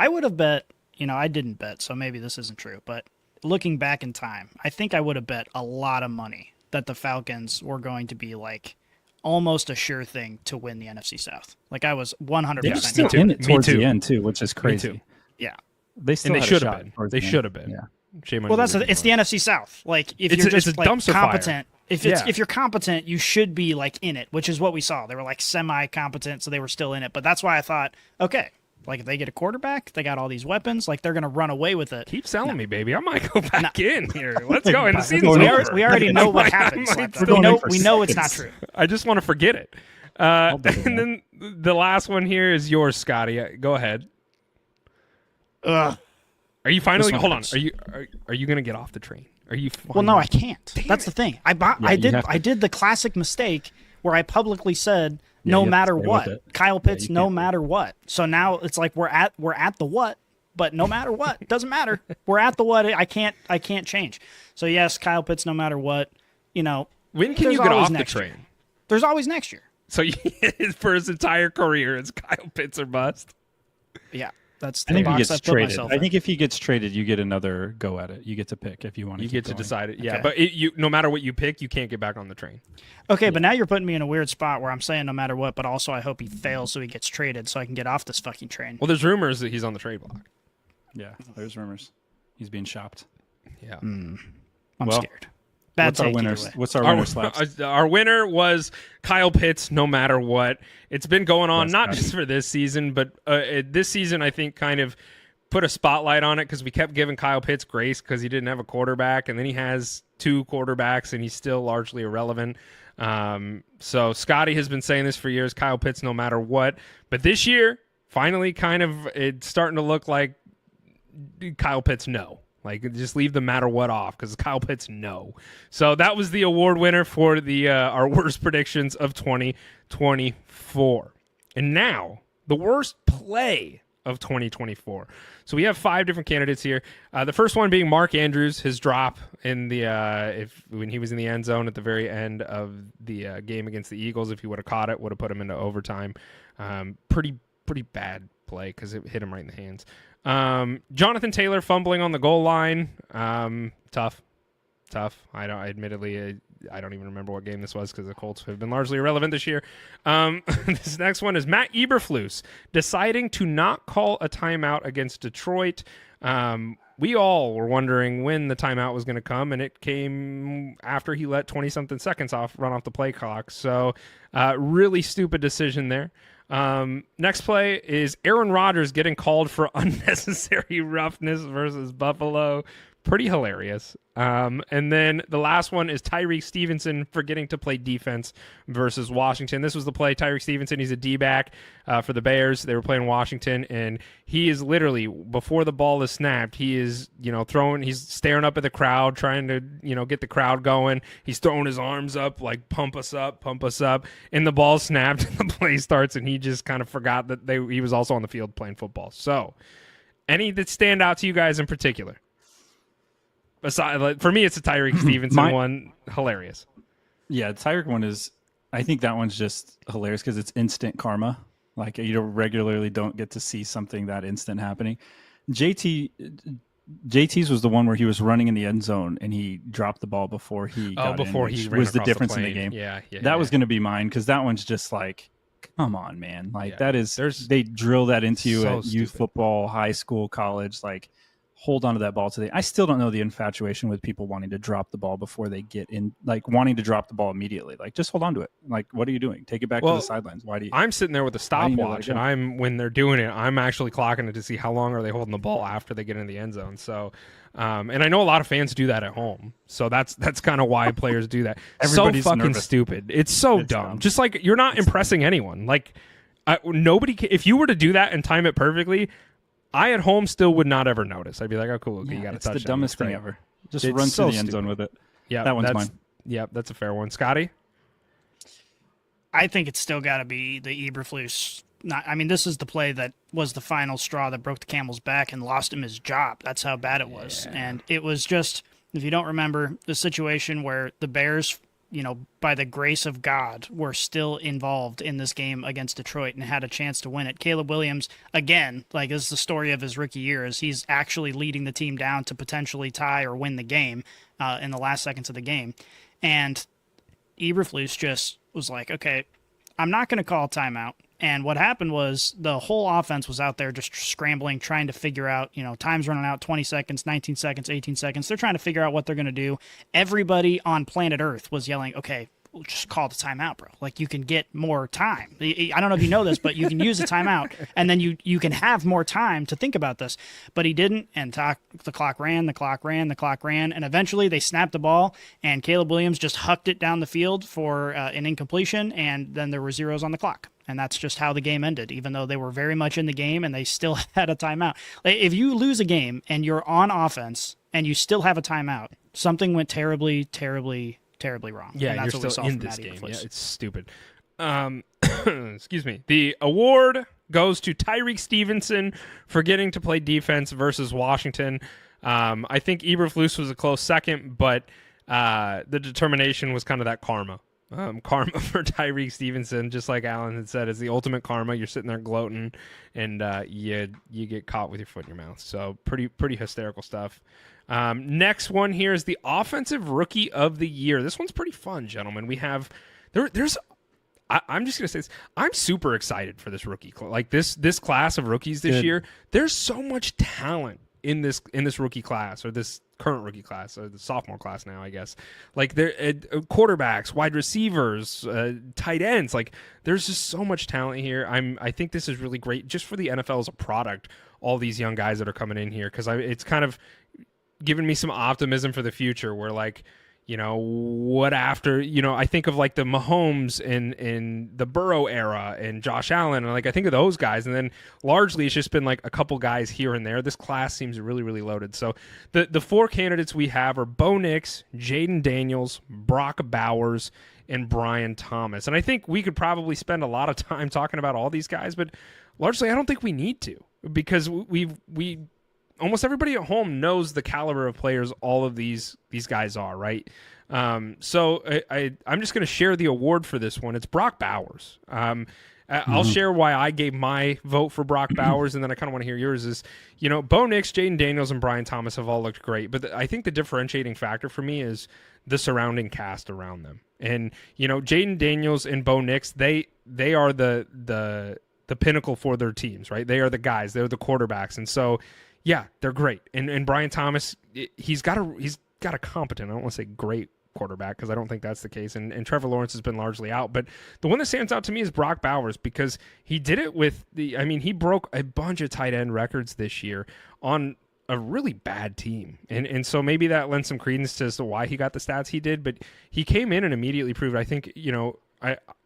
would have bet. I didn't bet, so maybe this isn't true. But looking back in time, I think I would have bet a lot of money that the Falcons were going to be like almost a sure thing to win the NFC South. Like I was 100%. They're still in it towards the end too, which is crazy. Me too. Yeah, they still and they had should a have shot been. towards They the should end. have been. Yeah. Shame on well, you. it's the NFC South. Like if It's you're a just like dumpster competent, fire. if you're competent, you should be like in it, which is what we saw. They were like semi-competent, so they were still in it. But that's why I thought, okay, like if they get a quarterback, they got all these weapons, like they're gonna run away with it. Keep selling me, baby. I might go back in here. Let's go. And the season's going over. over. We already know what happens. might Slapdog. still We know it's not true. I just want to forget it. And then the last one here is yours, Scotty. Go ahead. Ugh. Are you finally? This one Hold on. hurts. Are you gonna get off the train? Are you? Well, no, I can't. That's the thing. I you have to. did the classic mistake where I publicly said you no have to matter stay with what, it. Kyle Pitts, you no can't. matter what. So now it's like we're at the what, but no matter what, doesn't matter. We're at the what. I can't change. So yes, Kyle Pitts, no matter what. When can There's you get always off the next year. train? There's always next year. So for his entire career, it's Kyle Pitts or bust. Yeah, that's I the think he box gets I put traded. myself I in. think if he gets traded, you get another go at it. You get to pick if you want to. You get to decide it. Yeah, Okay. but no matter what you pick, you can't get back on the train. Okay, but now you're putting me in a weird spot where I'm saying no matter what, but also I hope he fails so he gets traded so I can get off this fucking train. Well, there's rumors that he's on the trade block. Yeah, there's rumors. He's being shopped. Yeah. I'm well, scared. Bad What's our take winner? either way. What's our winner? Slaps? Our winner was Kyle Pitts, no matter what. It's been going on, Yes, not Scotty. just for this season, but this season, I think, kind of put a spotlight on it because we kept giving Kyle Pitts grace because he didn't have a quarterback, and then he has 2 quarterbacks, and he's still largely irrelevant. So Scotty has been saying this for years, Kyle Pitts, no matter what. But this year, finally, kind of, it's starting to look like Kyle Pitts, no. Like, just leave the matter what off because Kyle Pitts, no. So that was the award winner for the our worst predictions of 2024. And now, the worst play of 2024. So we have 5 different candidates here. The first one being Mark Andrews, his drop in the when he was in the end zone at the very end of the game against the Eagles. If he would have caught it, would have put him into overtime. Pretty bad play because it hit him right in the hands. Jonathan Taylor fumbling on the goal line. Tough. Admittedly, I don't even remember what game this was because the Colts have been largely irrelevant this year. This next one is Matt Eberflus deciding to not call a timeout against Detroit. we all were wondering when the timeout was going to come, and it came after he let 20-something seconds run off the play clock. So really stupid decision there. Next play is Aaron Rodgers getting called for unnecessary roughness versus Buffalo. Pretty hilarious. And then the last one is Tyreek Stevenson forgetting to play defense versus Washington. This was the play. Tyreek Stevenson, he's a D-back for the Bears. They were playing Washington, and he is literally, before the ball is snapped, he is, he's staring up at the crowd, trying to, get the crowd going. He's throwing his arms up, like, pump us up, and the ball snapped, and the play starts, and he just kind of forgot that he was also on the field playing football. So, any that stand out to you guys in particular? Aside, for me, it's a Tyreek Stevenson one. Hilarious. Yeah, the Tyreek one is, I think that one's just hilarious because it's instant karma. Like, you regularly don't get to see something that instant happening. JT's was the one where he was running in the end zone and he dropped the ball before he got in, which was the difference in the game. That was going to be mine because that one's just like, come on, man. Like, that is, they drill that into you at youth football, high school, college, like, hold on to that ball today. I still don't know the infatuation with people wanting to drop the ball before they get in, like wanting to drop the ball immediately. Like, just hold on to it. Like, what are you doing? Take it back to the sidelines. Why do you? I'm sitting there with a stopwatch, and when they're doing it, I'm actually clocking it to see how long are they holding the ball after they get in the end zone. So, and I know a lot of fans do that at home. So that's kind of why players do that. Everybody's so fucking nervous. Stupid. It's so dumb. Just like you're not impressing anyone. Like, nobody. If you were to do that and time it perfectly, I at home still would not ever notice. I'd be like, oh, cool. Okay, you got to touch. It's the dumbest thing ever. Just it's run so through the end zone with it. Yeah, that one's mine. Yeah, that's a fair one. Scotty? I think it's still got to be the Eberflus. This is the play that was the final straw that broke the camel's back and lost him his job. That's how bad it was. Yeah. And it was just, if you don't remember, the situation where the Bears, by the grace of God, were still involved in this game against Detroit and had a chance to win it. Caleb Williams, again, like, this is the story of his rookie year, is he's actually leading the team down to potentially tie or win the game in the last seconds of the game. And Eberflus just was like, okay, I'm not going to call a timeout. And what happened was the whole offense was out there just scrambling, trying to figure out, time's running out, 20 seconds, 19 seconds, 18 seconds. They're trying to figure out what they're going to do. Everybody on planet Earth was yelling, okay, just call the timeout, bro. Like, you can get more time. I don't know if you know this, but you can use a timeout, and then you can have more time to think about this. But he didn't, and the clock ran, and eventually they snapped the ball, and Caleb Williams just hucked it down the field for an incompletion, and then there were zeros on the clock. And that's just how the game ended, even though they were very much in the game and they still had a timeout. If you lose a game and you're on offense and you still have a timeout, something went terribly, terribly, terribly wrong. Yeah, and that's you're what still we saw in from this Matt game. Eberflus. Yeah, it's stupid. Excuse me. The award goes to Tyreek Stevenson for getting to play defense versus Washington. I think Eberflus was a close second, but the determination was kind of that karma. Karma for Tyreek Stevenson, just like Alan had said, is the ultimate karma. You're sitting there gloating, and you get caught with your foot in your mouth. So pretty hysterical stuff. Next one here is the Offensive Rookie of the Year. This one's pretty fun, gentlemen. We have there's. I'm just gonna say this. I'm super excited for this rookie, like this class of rookies this year. There's so much talent in this rookie class, or this current rookie class, or the sophomore class now, I guess. Like, there quarterbacks, wide receivers, tight ends. Like, there's just so much talent here. I think this is really great just for the NFL as a product. All these young guys that are coming in here, because it's kind of given me some optimism for the future. Where, like, what after, I think of like the Mahomes in the Burrow era and Josh Allen, and like I think of those guys, and then largely it's just been like a couple guys here and there. This class seems really, really loaded. So the four candidates we have are Bo Nix, Jaden Daniels, Brock Bowers, and Brian Thomas. And I think we could probably spend a lot of time talking about all these guys, but largely I don't think we need to, because we almost everybody at home knows the caliber of players all of these guys are, right? So I'm just going to share the award for this one. It's Brock Bowers. I'll share why I gave my vote for Brock Bowers, and then I kind of want to hear yours. Is, Bo Nix, Jaden Daniels, and Brian Thomas have all looked great, but I think the differentiating factor for me is the surrounding cast around them. And, Jaden Daniels and Bo Nix, they are the pinnacle for their teams, right? They are the guys. They're the quarterbacks. And so, Yeah, they're great. And Brian Thomas, he's got a competent, I don't want to say great quarterback, because I don't think that's the case. And Trevor Lawrence has been largely out. But the one that stands out to me is Brock Bowers, because he did it with he broke a bunch of tight end records this year on a really bad team. And so maybe that lends some credence to why he got the stats he did. But he came in and immediately proved, I think,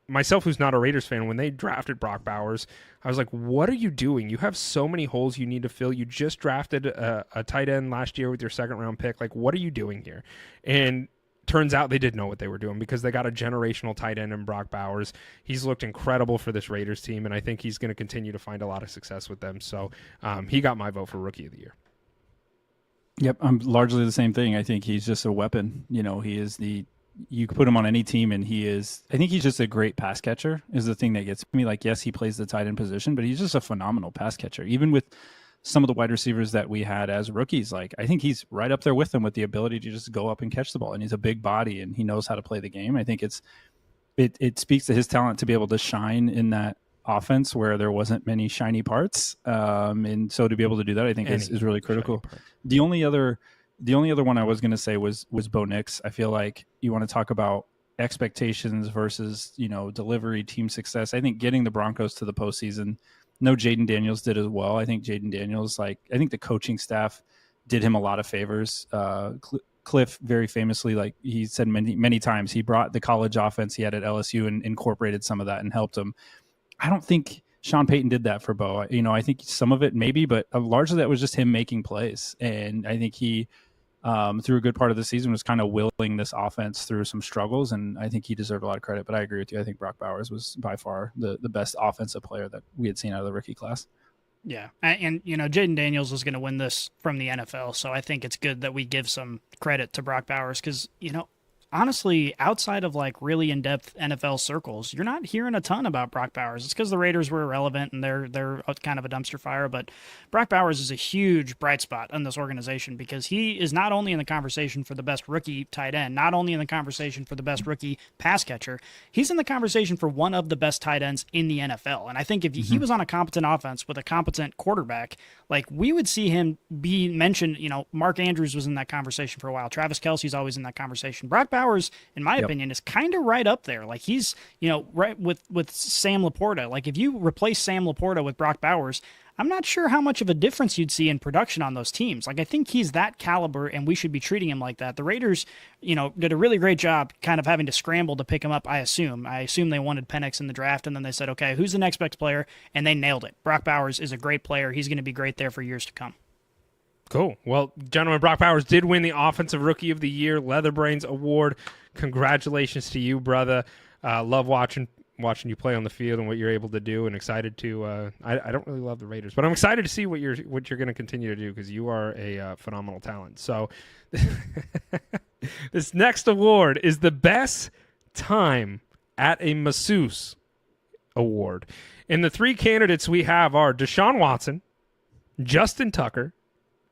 myself, who's not a Raiders fan, when they drafted Brock Bowers, I was like, what are you doing? You have so many holes you need to fill. You just drafted a tight end last year with your second-round pick. Like, what are you doing here? And turns out they did know what they were doing, because they got a generational tight end in Brock Bowers. He's looked incredible for this Raiders team, and I think he's going to continue to find a lot of success with them. So he got my vote for Rookie of the Year. Yep, I'm largely the same thing. I think he's just a weapon. He is you could put him on any team, and I think he's just a great pass catcher is the thing that gets me. Like, yes, he plays the tight end position, but he's just a phenomenal pass catcher. Even with some of the wide receivers that we had as rookies, like, I think he's right up there with them with the ability to just go up and catch the ball. And he's a big body, and he knows how to play the game. I think it speaks to his talent to be able to shine in that offense where there wasn't many shiny parts. And so to be able to do that, I think is really critical. The only other one I was going to say was Bo Nix. I feel like you want to talk about expectations versus, delivery, team success. I think getting the Broncos to the postseason, no, Jaden Daniels did as well. I think Jaden Daniels, I think the coaching staff did him a lot of favors. Cliff very famously, he said many times, he brought the college offense he had at LSU and incorporated some of that and helped him. I don't think Sean Payton did that for Bo. I think some of it maybe, but largely that was just him making plays. And I think he, through a good part of the season, was kind of willing this offense through some struggles, and I think he deserved a lot of credit. But I agree with you. I think Brock Bowers was by far the best offensive player that we had seen out of the rookie class. Yeah, and Jaden Daniels was going to win this from the NFL, so I think it's good that we give some credit to Brock Bowers, because honestly, outside of really in-depth NFL circles, you're not hearing a ton about Brock Bowers. It's because the Raiders were irrelevant and they're kind of a dumpster fire. But Brock Bowers is a huge bright spot in this organization, because he is not only in the conversation for the best rookie tight end, not only in the conversation for the best rookie pass catcher, he's in the conversation for one of the best tight ends in the NFL. And I think if he was on a competent offense with a competent quarterback, we would see him be mentioned. Mark Andrews was in that conversation for a while. Travis Kelce's always in that conversation. Brock Bowers, in my opinion, is kind of right up there. He's, right with Sam Laporta. If you replace Sam Laporta with Brock Bowers, I'm not sure how much of a difference you'd see in production on those teams. I think he's that caliber, and we should be treating him like that. The Raiders, did a really great job kind of having to scramble to pick him up, I assume. They wanted Penix in the draft, and then they said, okay, who's the next best player? And they nailed it. Brock Bowers is a great player. He's going to be great there for years to come. Cool. Well, gentlemen, Brock Bowers did win the Offensive Rookie of the Year LeatherBrainz Award. Congratulations to you, brother. Love watching you play on the field and what you're able to do, and excited to I don't really love the Raiders, but I'm excited to see what you're going to continue to do, because you are a phenomenal talent. So this next award is the best time at a masseuse award. And the three candidates we have are Deshaun Watson, Justin Tucker,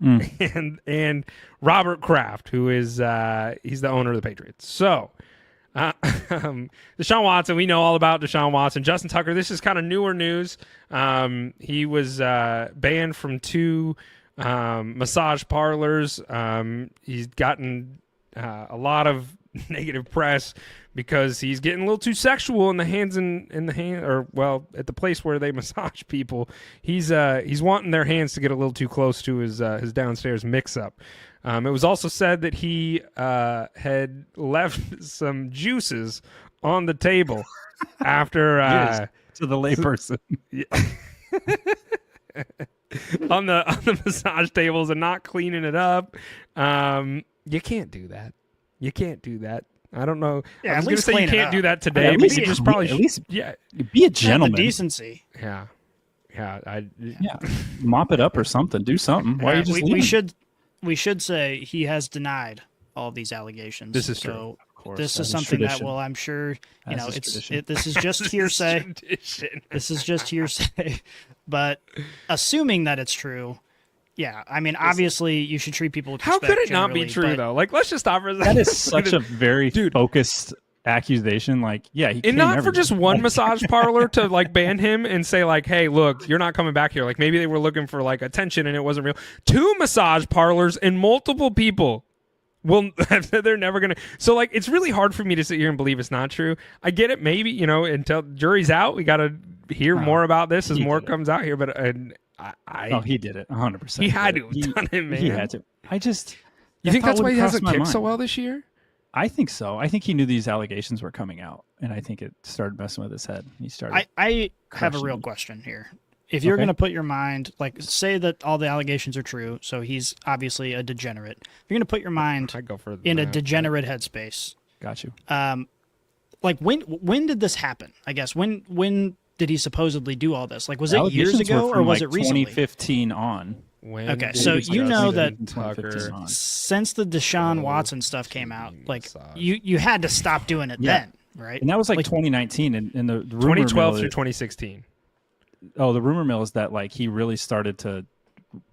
and Robert Kraft, who is he's the owner of the Patriots. So Deshaun Watson, we know all about Deshaun Watson. Justin Tucker, this is kind of newer news. He was banned from 2 massage parlors. He's gotten a lot of negative press because he's getting a little too sexual in the at the place where they massage people. He's wanting their hands to get a little too close to his downstairs mix-up. It was also said that he had left some juices on the table after to the layperson on the massage tables and not cleaning it up. You can't do that. You can't do that. I don't know. Yeah, I was going to say you can't do that today, at but least, you just probably at least yeah, be a gentleman. The decency. Yeah. Mop it up or something. Do something. Why are you just leaving? We should say he has denied all of these allegations. This is so true. Of course, this is something that will, I'm sure, this is just hearsay. This is just hearsay. But assuming that it's true, yeah, I mean, obviously, you should treat people with respect. How could it not be true, though? Let's just stop for a second. That is such a very focused accusation, like, yeah, he and not for just one massage parlor to like ban him and say like, hey, look, you're not coming back here. Like maybe they were looking for like attention and it wasn't real. 2 massage parlors and multiple people. Well, they're never gonna. So like, it's really hard for me to sit here and believe it's not true. I get it, maybe, you know, until jury's out, we got to hear more about this as more comes out here. But he did it 100%. He had to have done it, man. He had to. You think that's why he hasn't kicked so well this year? I think so. I think he knew these allegations were coming out, and I think it started messing with his head. He started. I have a real question here. If you're going to put your mind, like, say that all the allegations are true, so he's obviously a degenerate. If you're going to put your mind in a degenerate headspace. Got you. Like, when did this happen? I guess, when did he supposedly do all this? Like, was it years ago, or was it recently? 2015 on. Okay, so you know that since the Deshaun Watson stuff came out, like, you had to stop doing it then, right? And that was like 2019, and the rumor 2012 through 2016. Oh, the rumor mill is that like he really started to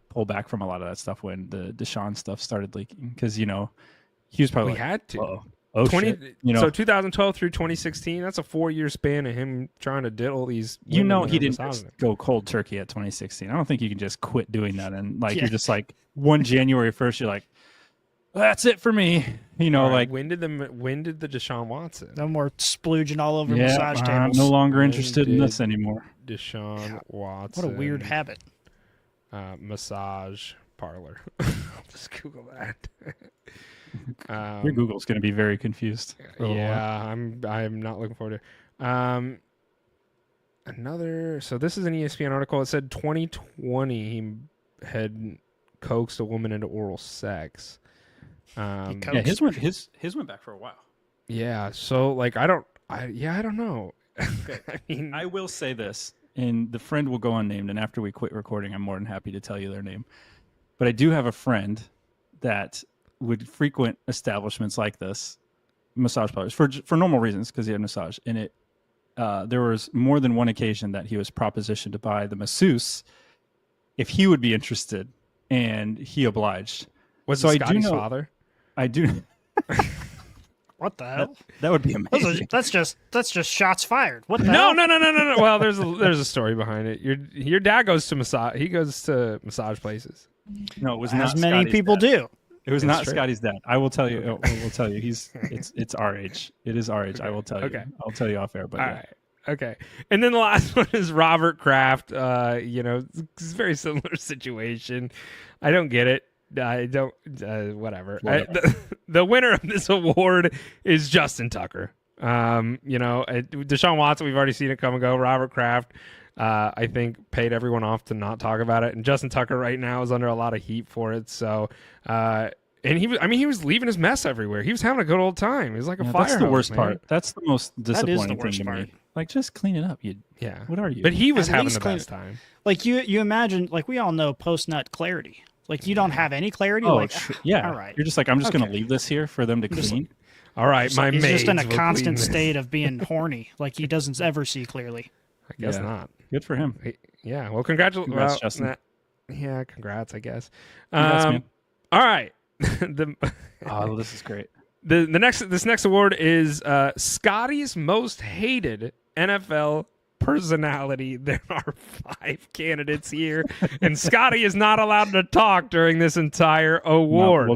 pull back from a lot of that stuff when the Deshaun stuff started leaking, because, you know, he was probably had to. Shit. You know, so 2012 through 2016, that's a 4-year span of him trying to diddle these. You know, he didn't just go cold turkey at 2016. I don't think you can just quit doing that and like you're just like one January 1st, you're like, that's it for me. You know, like when did the Deshaun Watson? No more splooging all over massage tables. I'm no longer interested in this anymore. Deshaun Watson. What a weird habit. Massage parlor. I'll just Google that. Your Google's going to be very confused. I'm not looking forward to another. So this is an ESPN article. It said 2020 he had coaxed a woman into oral sex. His went back for a while. Yeah, so like I don't know. I mean, I will say this, and the friend will go unnamed, and after we quit recording, I'm more than happy to tell you their name. But I do have a friend that would frequent establishments like this, massage parlors, for normal reasons, because he had a massage. And it there was more than one occasion that he was propositioned by the masseuse if he would be interested, and he obliged. Was it Scotty's father? I do. What the hell? That would be amazing. That's just shots fired. What the hell? No. No. Well, there's a story behind it. Your dad goes to massage. He goes to massage places. No, it was not. As many Scotty's people dad. do. It was not Scotty's dad. I will tell you. It's our age. It is our age. Okay. I will tell you. Okay. I'll tell you off air. But all right. Okay. And then the last one is Robert Kraft. You know, it's a very similar situation. I don't get it. I don't. Whatever. The winner of this award is Justin Tucker. You know, Deshaun Watson. We've already seen it come and go. Robert Kraft. I think paid everyone off to not talk about it, and Justin Tucker right now is under a lot of heat for it. So, and he was leaving his mess everywhere. He was having a good old time. He was like a fire. That's the worst man. part. That's the most disappointing that is the worst thing to part. me. Like, just clean it up. What are you? But he was having the best time. Like you imagine, like we all know post nut clarity. Like you don't have any clarity. Oh, like yeah. All right. You're just like, I'm just going to leave this here for them to clean. All right, my he's maids just in a will constant clean state of being horny. Like he doesn't ever see clearly. I guess not. Good for him. Yeah. Well, congratulations, Congrats, Justin. Yeah, congrats, I guess. Congrats, man. All right. This is great. This next award is Scotty's most hated NFL personality. There are 5 candidates here, and Scotty is not allowed to talk during this entire award.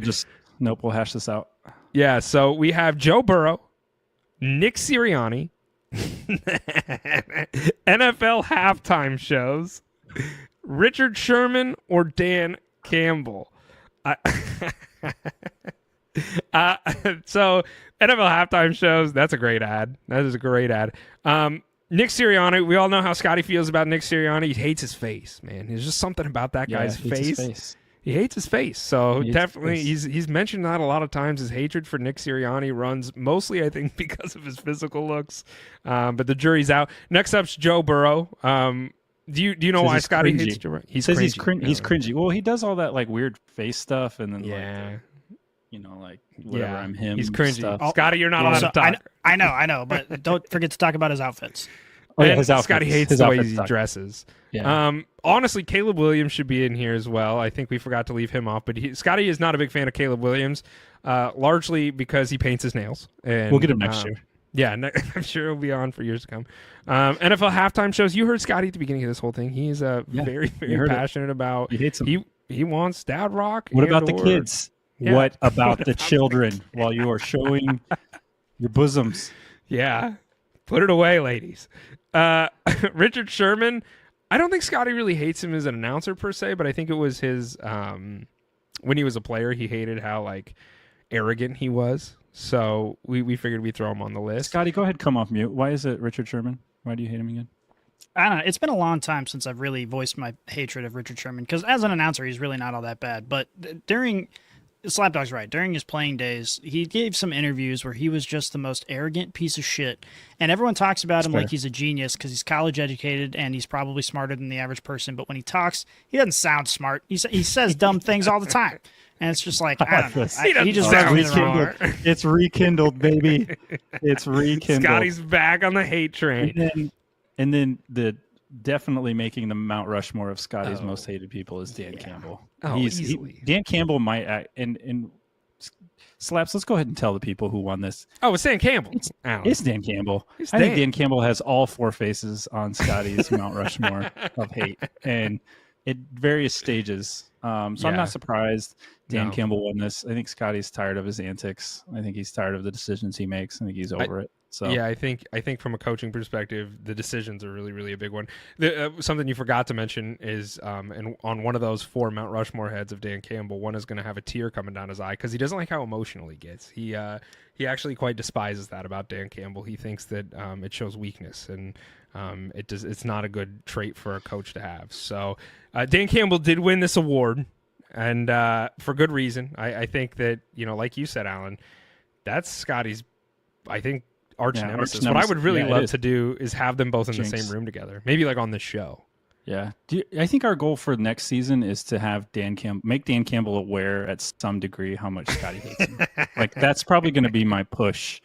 We'll hash this out. Yeah, so we have Joe Burrow, Nick Sirianni, NFL halftime shows, Richard Sherman, or Dan Campbell. So NFL halftime shows, that's a great ad. That is a great ad. Nick Sirianni, we all know how Scotty feels about Nick Sirianni. He hates his face, man. There's just something about that guy's face. He hates his face. So definitely he's mentioned that a lot of times. His hatred for Nick Sirianni runs mostly, I think, because of his physical looks. But the jury's out. Next up's Joe Burrow. Do you know why Scotty hates Joe Burrow? He's cringy. Well, he does all that like weird face stuff, and then whatever, I'm him. He's cringy. Stuff. Scotty, you're not allowed to talk. I know, but don't forget to talk about his outfits. His outfits. Scotty hates the way he dresses. Yeah. Honestly, Caleb Williams should be in here as well. I think we forgot to leave him off, but Scotty is not a big fan of Caleb Williams, largely because he paints his nails. And we'll get him next year. Yeah, I'm sure it'll be on for years to come. NFL halftime shows. You heard Scotty at the beginning of this whole thing. He's very, very passionate about. He hates them. He wants Dad Rock. What about the kids? Yeah. What about the children while you are showing your bosoms? Yeah. Put it away, ladies. Richard Sherman, I don't think Scotty really hates him as an announcer per se, but I think it was his when he was a player, he hated how like arrogant he was. So we figured we'd throw him on the list. Scotty, go ahead, come off mute. Why is it Richard Sherman? Why do you hate him again? I don't know. It's been a long time since I've really voiced my hatred of Richard Sherman because as an announcer, he's really not all that bad. But during Slapdog's right. During his playing days, he gave some interviews where he was just the most arrogant piece of shit. And everyone talks about him like he's a genius because he's college educated and he's probably smarter than the average person. But when he talks, he doesn't sound smart. He says dumb things all the time. And it's just like, I don't know. He just rubs me the wrong way. It's rekindled, baby. It's rekindled. Scotty's back on the hate train. And then the definitely making the Mount Rushmore of Scotty's most hated people is Dan Campbell. Oh, easily. Dan Campbell might act, and Slaps, let's go ahead and tell the people who won this. Oh, it's Dan Campbell. It's Dan Campbell. I think Dan Campbell has all four faces on Scotty's Mount Rushmore of hate, and at various stages. So I'm not surprised Dan Campbell won this. I think Scotty's tired of his antics. I think he's tired of the decisions he makes. I think he's over it. So yeah, I think from a coaching perspective, the decisions are really, really a big one. Something you forgot to mention is, and on one of those four Mount Rushmore heads of Dan Campbell, one is going to have a tear coming down his eye because he doesn't like how emotional he gets. He actually quite despises that about Dan Campbell. He thinks that it shows weakness and it's not a good trait for a coach to have. So Dan Campbell did win this award, and for good reason. I think that, like you said, Alan, that's Scotty's, I think, arch nemesis. What I would really love to do is have them both in the same room together, maybe like on this show. Yeah, I think our goal for next season is to have make Dan Campbell aware at some degree how much Scotty hates him. Like that's probably going to be my push.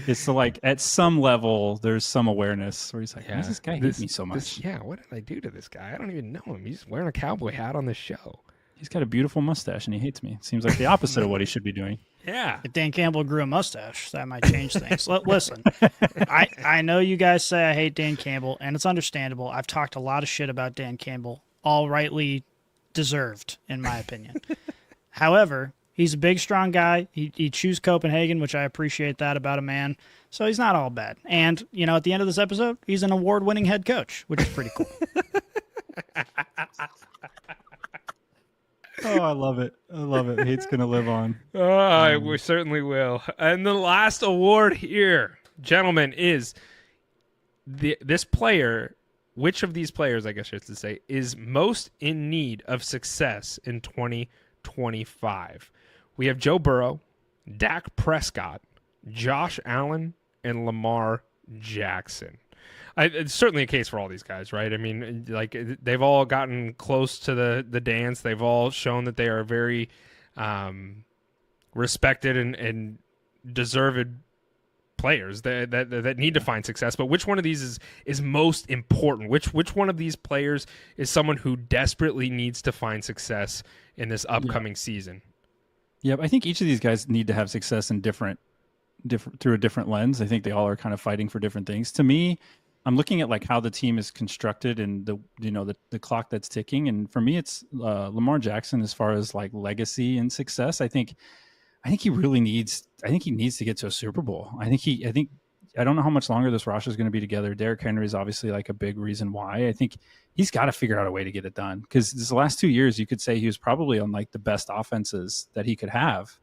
It's to like at some level there's some awareness where he's like, why does this guy hate me so much? What did I do to this guy? I don't even know him. He's wearing a cowboy hat on this show. He's got a beautiful mustache and he hates me. Seems like the opposite of what he should be doing. Yeah. If Dan Campbell grew a mustache, that might change things. Listen, I know you guys say I hate Dan Campbell, and it's understandable. I've talked a lot of shit about Dan Campbell, all rightly deserved, in my opinion. However, he's a big, strong guy. He chews Copenhagen, which I appreciate that about a man. So he's not all bad. And, at the end of this episode, he's an award-winning head coach, which is pretty cool. Oh, I love it. I love it. Hate's going to live on. Oh, we certainly will. And the last award here, gentlemen, is this player, which of these players, I guess I should say, is most in need of success in 2025? We have Joe Burrow, Dak Prescott, Josh Allen, and Lamar Jackson. It's certainly a case for all these guys, right? I mean, like they've all gotten close to the dance. They've all shown that they are very respected and deserved players that need to find success. But which one of these is most important? Which one of these players is someone who desperately needs to find success in this upcoming season? Yeah, I think each of these guys need to have success in different through a different lens. I think they all are kind of fighting for different things. To me, I'm looking at like how the team is constructed and the clock that's ticking. And for me, it's Lamar Jackson as far as like legacy and success. I think he really needs. I think he needs to get to a Super Bowl. I don't know how much longer this roster is going to be together. Derrick Henry is obviously like a big reason why. I think he's got to figure out a way to get it done because this last 2 years, you could say he was probably on like the best offenses that he could have,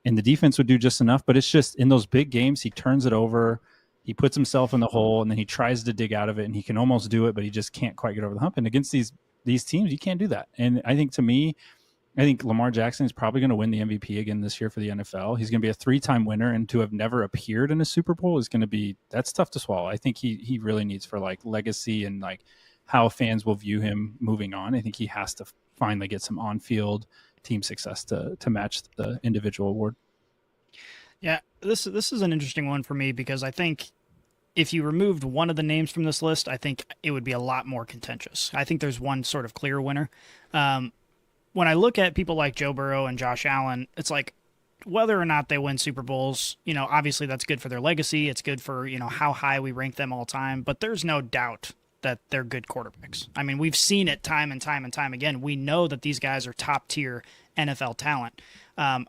and the defense would do just enough. But it's just in those big games, he turns it over. He puts himself in the hole, and then he tries to dig out of it, and he can almost do it, but he just can't quite get over the hump. And against these teams, you can't do that. And I think Lamar Jackson is probably going to win the MVP again this year for the NFL. He's going to be a 3-time winner, and to have never appeared in a Super Bowl is going to be – that's tough to swallow. I think he really needs for, like, legacy and, like, how fans will view him moving on. I think he has to finally get some on-field team success to match the individual award. Yeah, this is an interesting one for me because I think if you removed one of the names from this list, I think it would be a lot more contentious. I think there's one sort of clear winner. When I look at people like Joe Burrow and Josh Allen, it's like, whether or not they win Super Bowls, obviously that's good for their legacy. It's good for, how high we rank them all time. But there's no doubt that they're good quarterbacks. I mean, we've seen it time and time and time again. We know that these guys are top-tier NFL talent.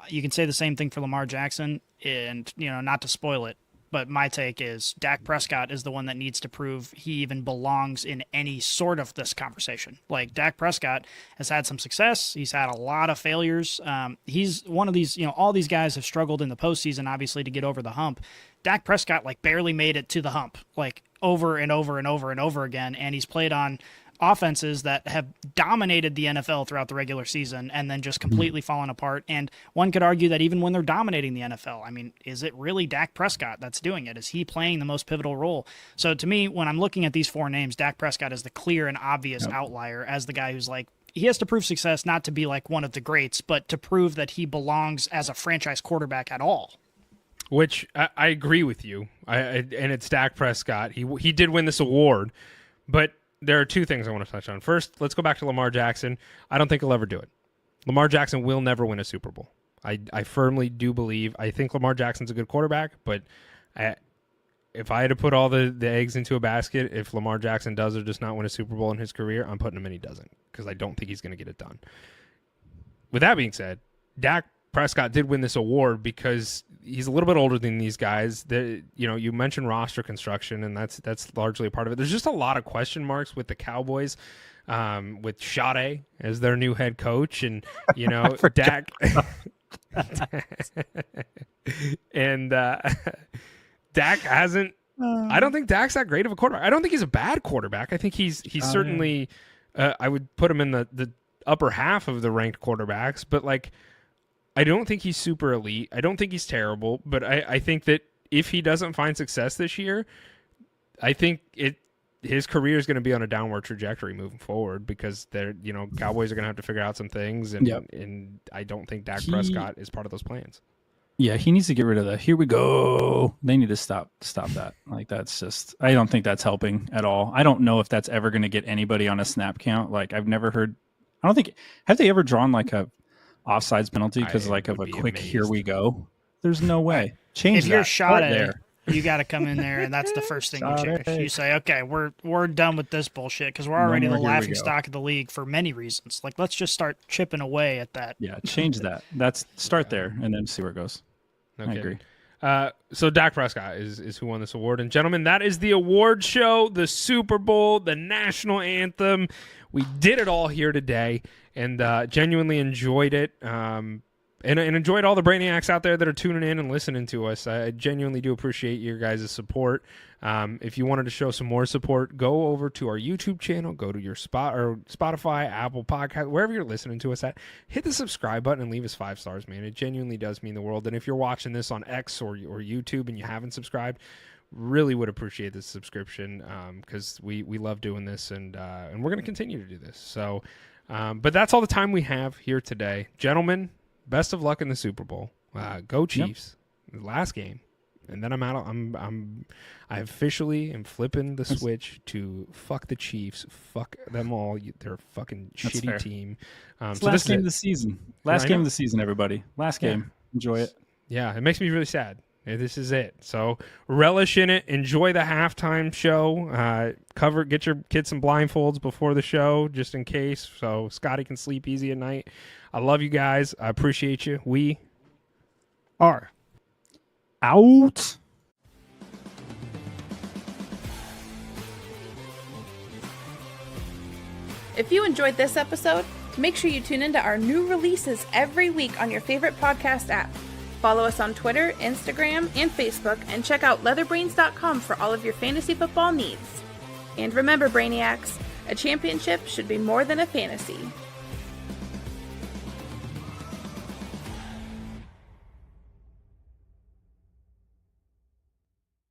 You can say the same thing for Lamar Jackson, and, not to spoil it, but my take is Dak Prescott is the one that needs to prove he even belongs in any sort of this conversation. Like, Dak Prescott has had some success. He's had a lot of failures. He's one of these, all these guys have struggled in the postseason, obviously, to get over the hump. Dak Prescott, barely made it to the hump, over and over and over and over again. And he's played on offenses that have dominated the NFL throughout the regular season and then just completely fallen apart. And one could argue that even when they're dominating the NFL, I mean, is it really Dak Prescott that's doing it? Is he playing the most pivotal role? So to me, when I'm looking at these four names, Dak Prescott is the clear and obvious outlier as the guy who's he has to prove success, not to be one of the greats, but to prove that he belongs as a franchise quarterback at all. Which I agree with you. And it's Dak Prescott. He did win this award, but there are two things I want to touch on. First, let's go back to Lamar Jackson. I don't think he'll ever do it. Lamar Jackson will never win a Super Bowl. I firmly do believe. I think Lamar Jackson's a good quarterback, but if I had to put all the eggs into a basket, if Lamar Jackson does or does not win a Super Bowl in his career, I'm putting him in he doesn't, because I don't think he's going to get it done. With that being said, Dak Prescott did win this award because he's a little bit older than these guys. You mentioned roster construction, and that's largely a part of it. There's just a lot of question marks with the Cowboys, with Sade as their new head coach, and Dak, and Dak hasn't. I don't think Dak's that great of a quarterback. I don't think he's a bad quarterback. I think he's certainly. I would put him in the upper half of the ranked quarterbacks, but I don't think he's super elite. I don't think he's terrible, but I think that if he doesn't find success this year, I think his career is going to be on a downward trajectory moving forward, because Cowboys are going to have to figure out some things, and I don't think Dak Prescott is part of those plans. Yeah, he needs to get rid of that. Here we go. They need to stop that. That's just, I don't think that's helping at all. I don't know if that's ever going to get anybody on a snap count. I've never heard. I don't think, have they ever drawn a offsides penalty because of a quick amazed. Here we go? There's no way. Change if that. You're shot at there, you got to come in there, and that's the first thing you change. You say, okay, we're done with this bullshit, because we're already the laughing stock of the league for many reasons. Let's just start chipping away at that. Yeah, change that. Start there and then see where it goes. Okay. I agree. So Dak Prescott is who won this award. And gentlemen, that is the award show, the Super Bowl, the national anthem. We did it all here today, and genuinely enjoyed it. And enjoyed all the Brainiacs out there that are tuning in and listening to us. I genuinely do appreciate your guys' support. If you wanted to show some more support, go over to our YouTube channel, go to your Spotify, Apple Podcast, wherever you're listening to us at. Hit the subscribe button and leave us 5 stars, man. It genuinely does mean the world. And if you're watching this on X or YouTube and you haven't subscribed, really would appreciate the subscription, because we love doing this, and we're going to continue to do this. So, but that's all the time we have here today, gentlemen. Best of luck in the Super Bowl. Go Chiefs! Yep. Last game, and then I'm out. I officially am flipping the switch to fuck the Chiefs. Fuck them all. They're a fucking shitty fair. Team. So last game of the season. Last game of the season, everybody. Last game. Enjoy it. Yeah, it makes me really sad. This is it. So relish in it. Enjoy the halftime show. Get your kids some blindfolds before the show, just in case, so Scotty can sleep easy at night. I love you guys. I appreciate you. We are out. If you enjoyed this episode, make sure you tune into our new releases every week on your favorite podcast app. Follow us on Twitter, Instagram, and Facebook, and check out LeatherBrainz.com for all of your fantasy football needs. And remember, Brainiacs, a championship should be more than a fantasy.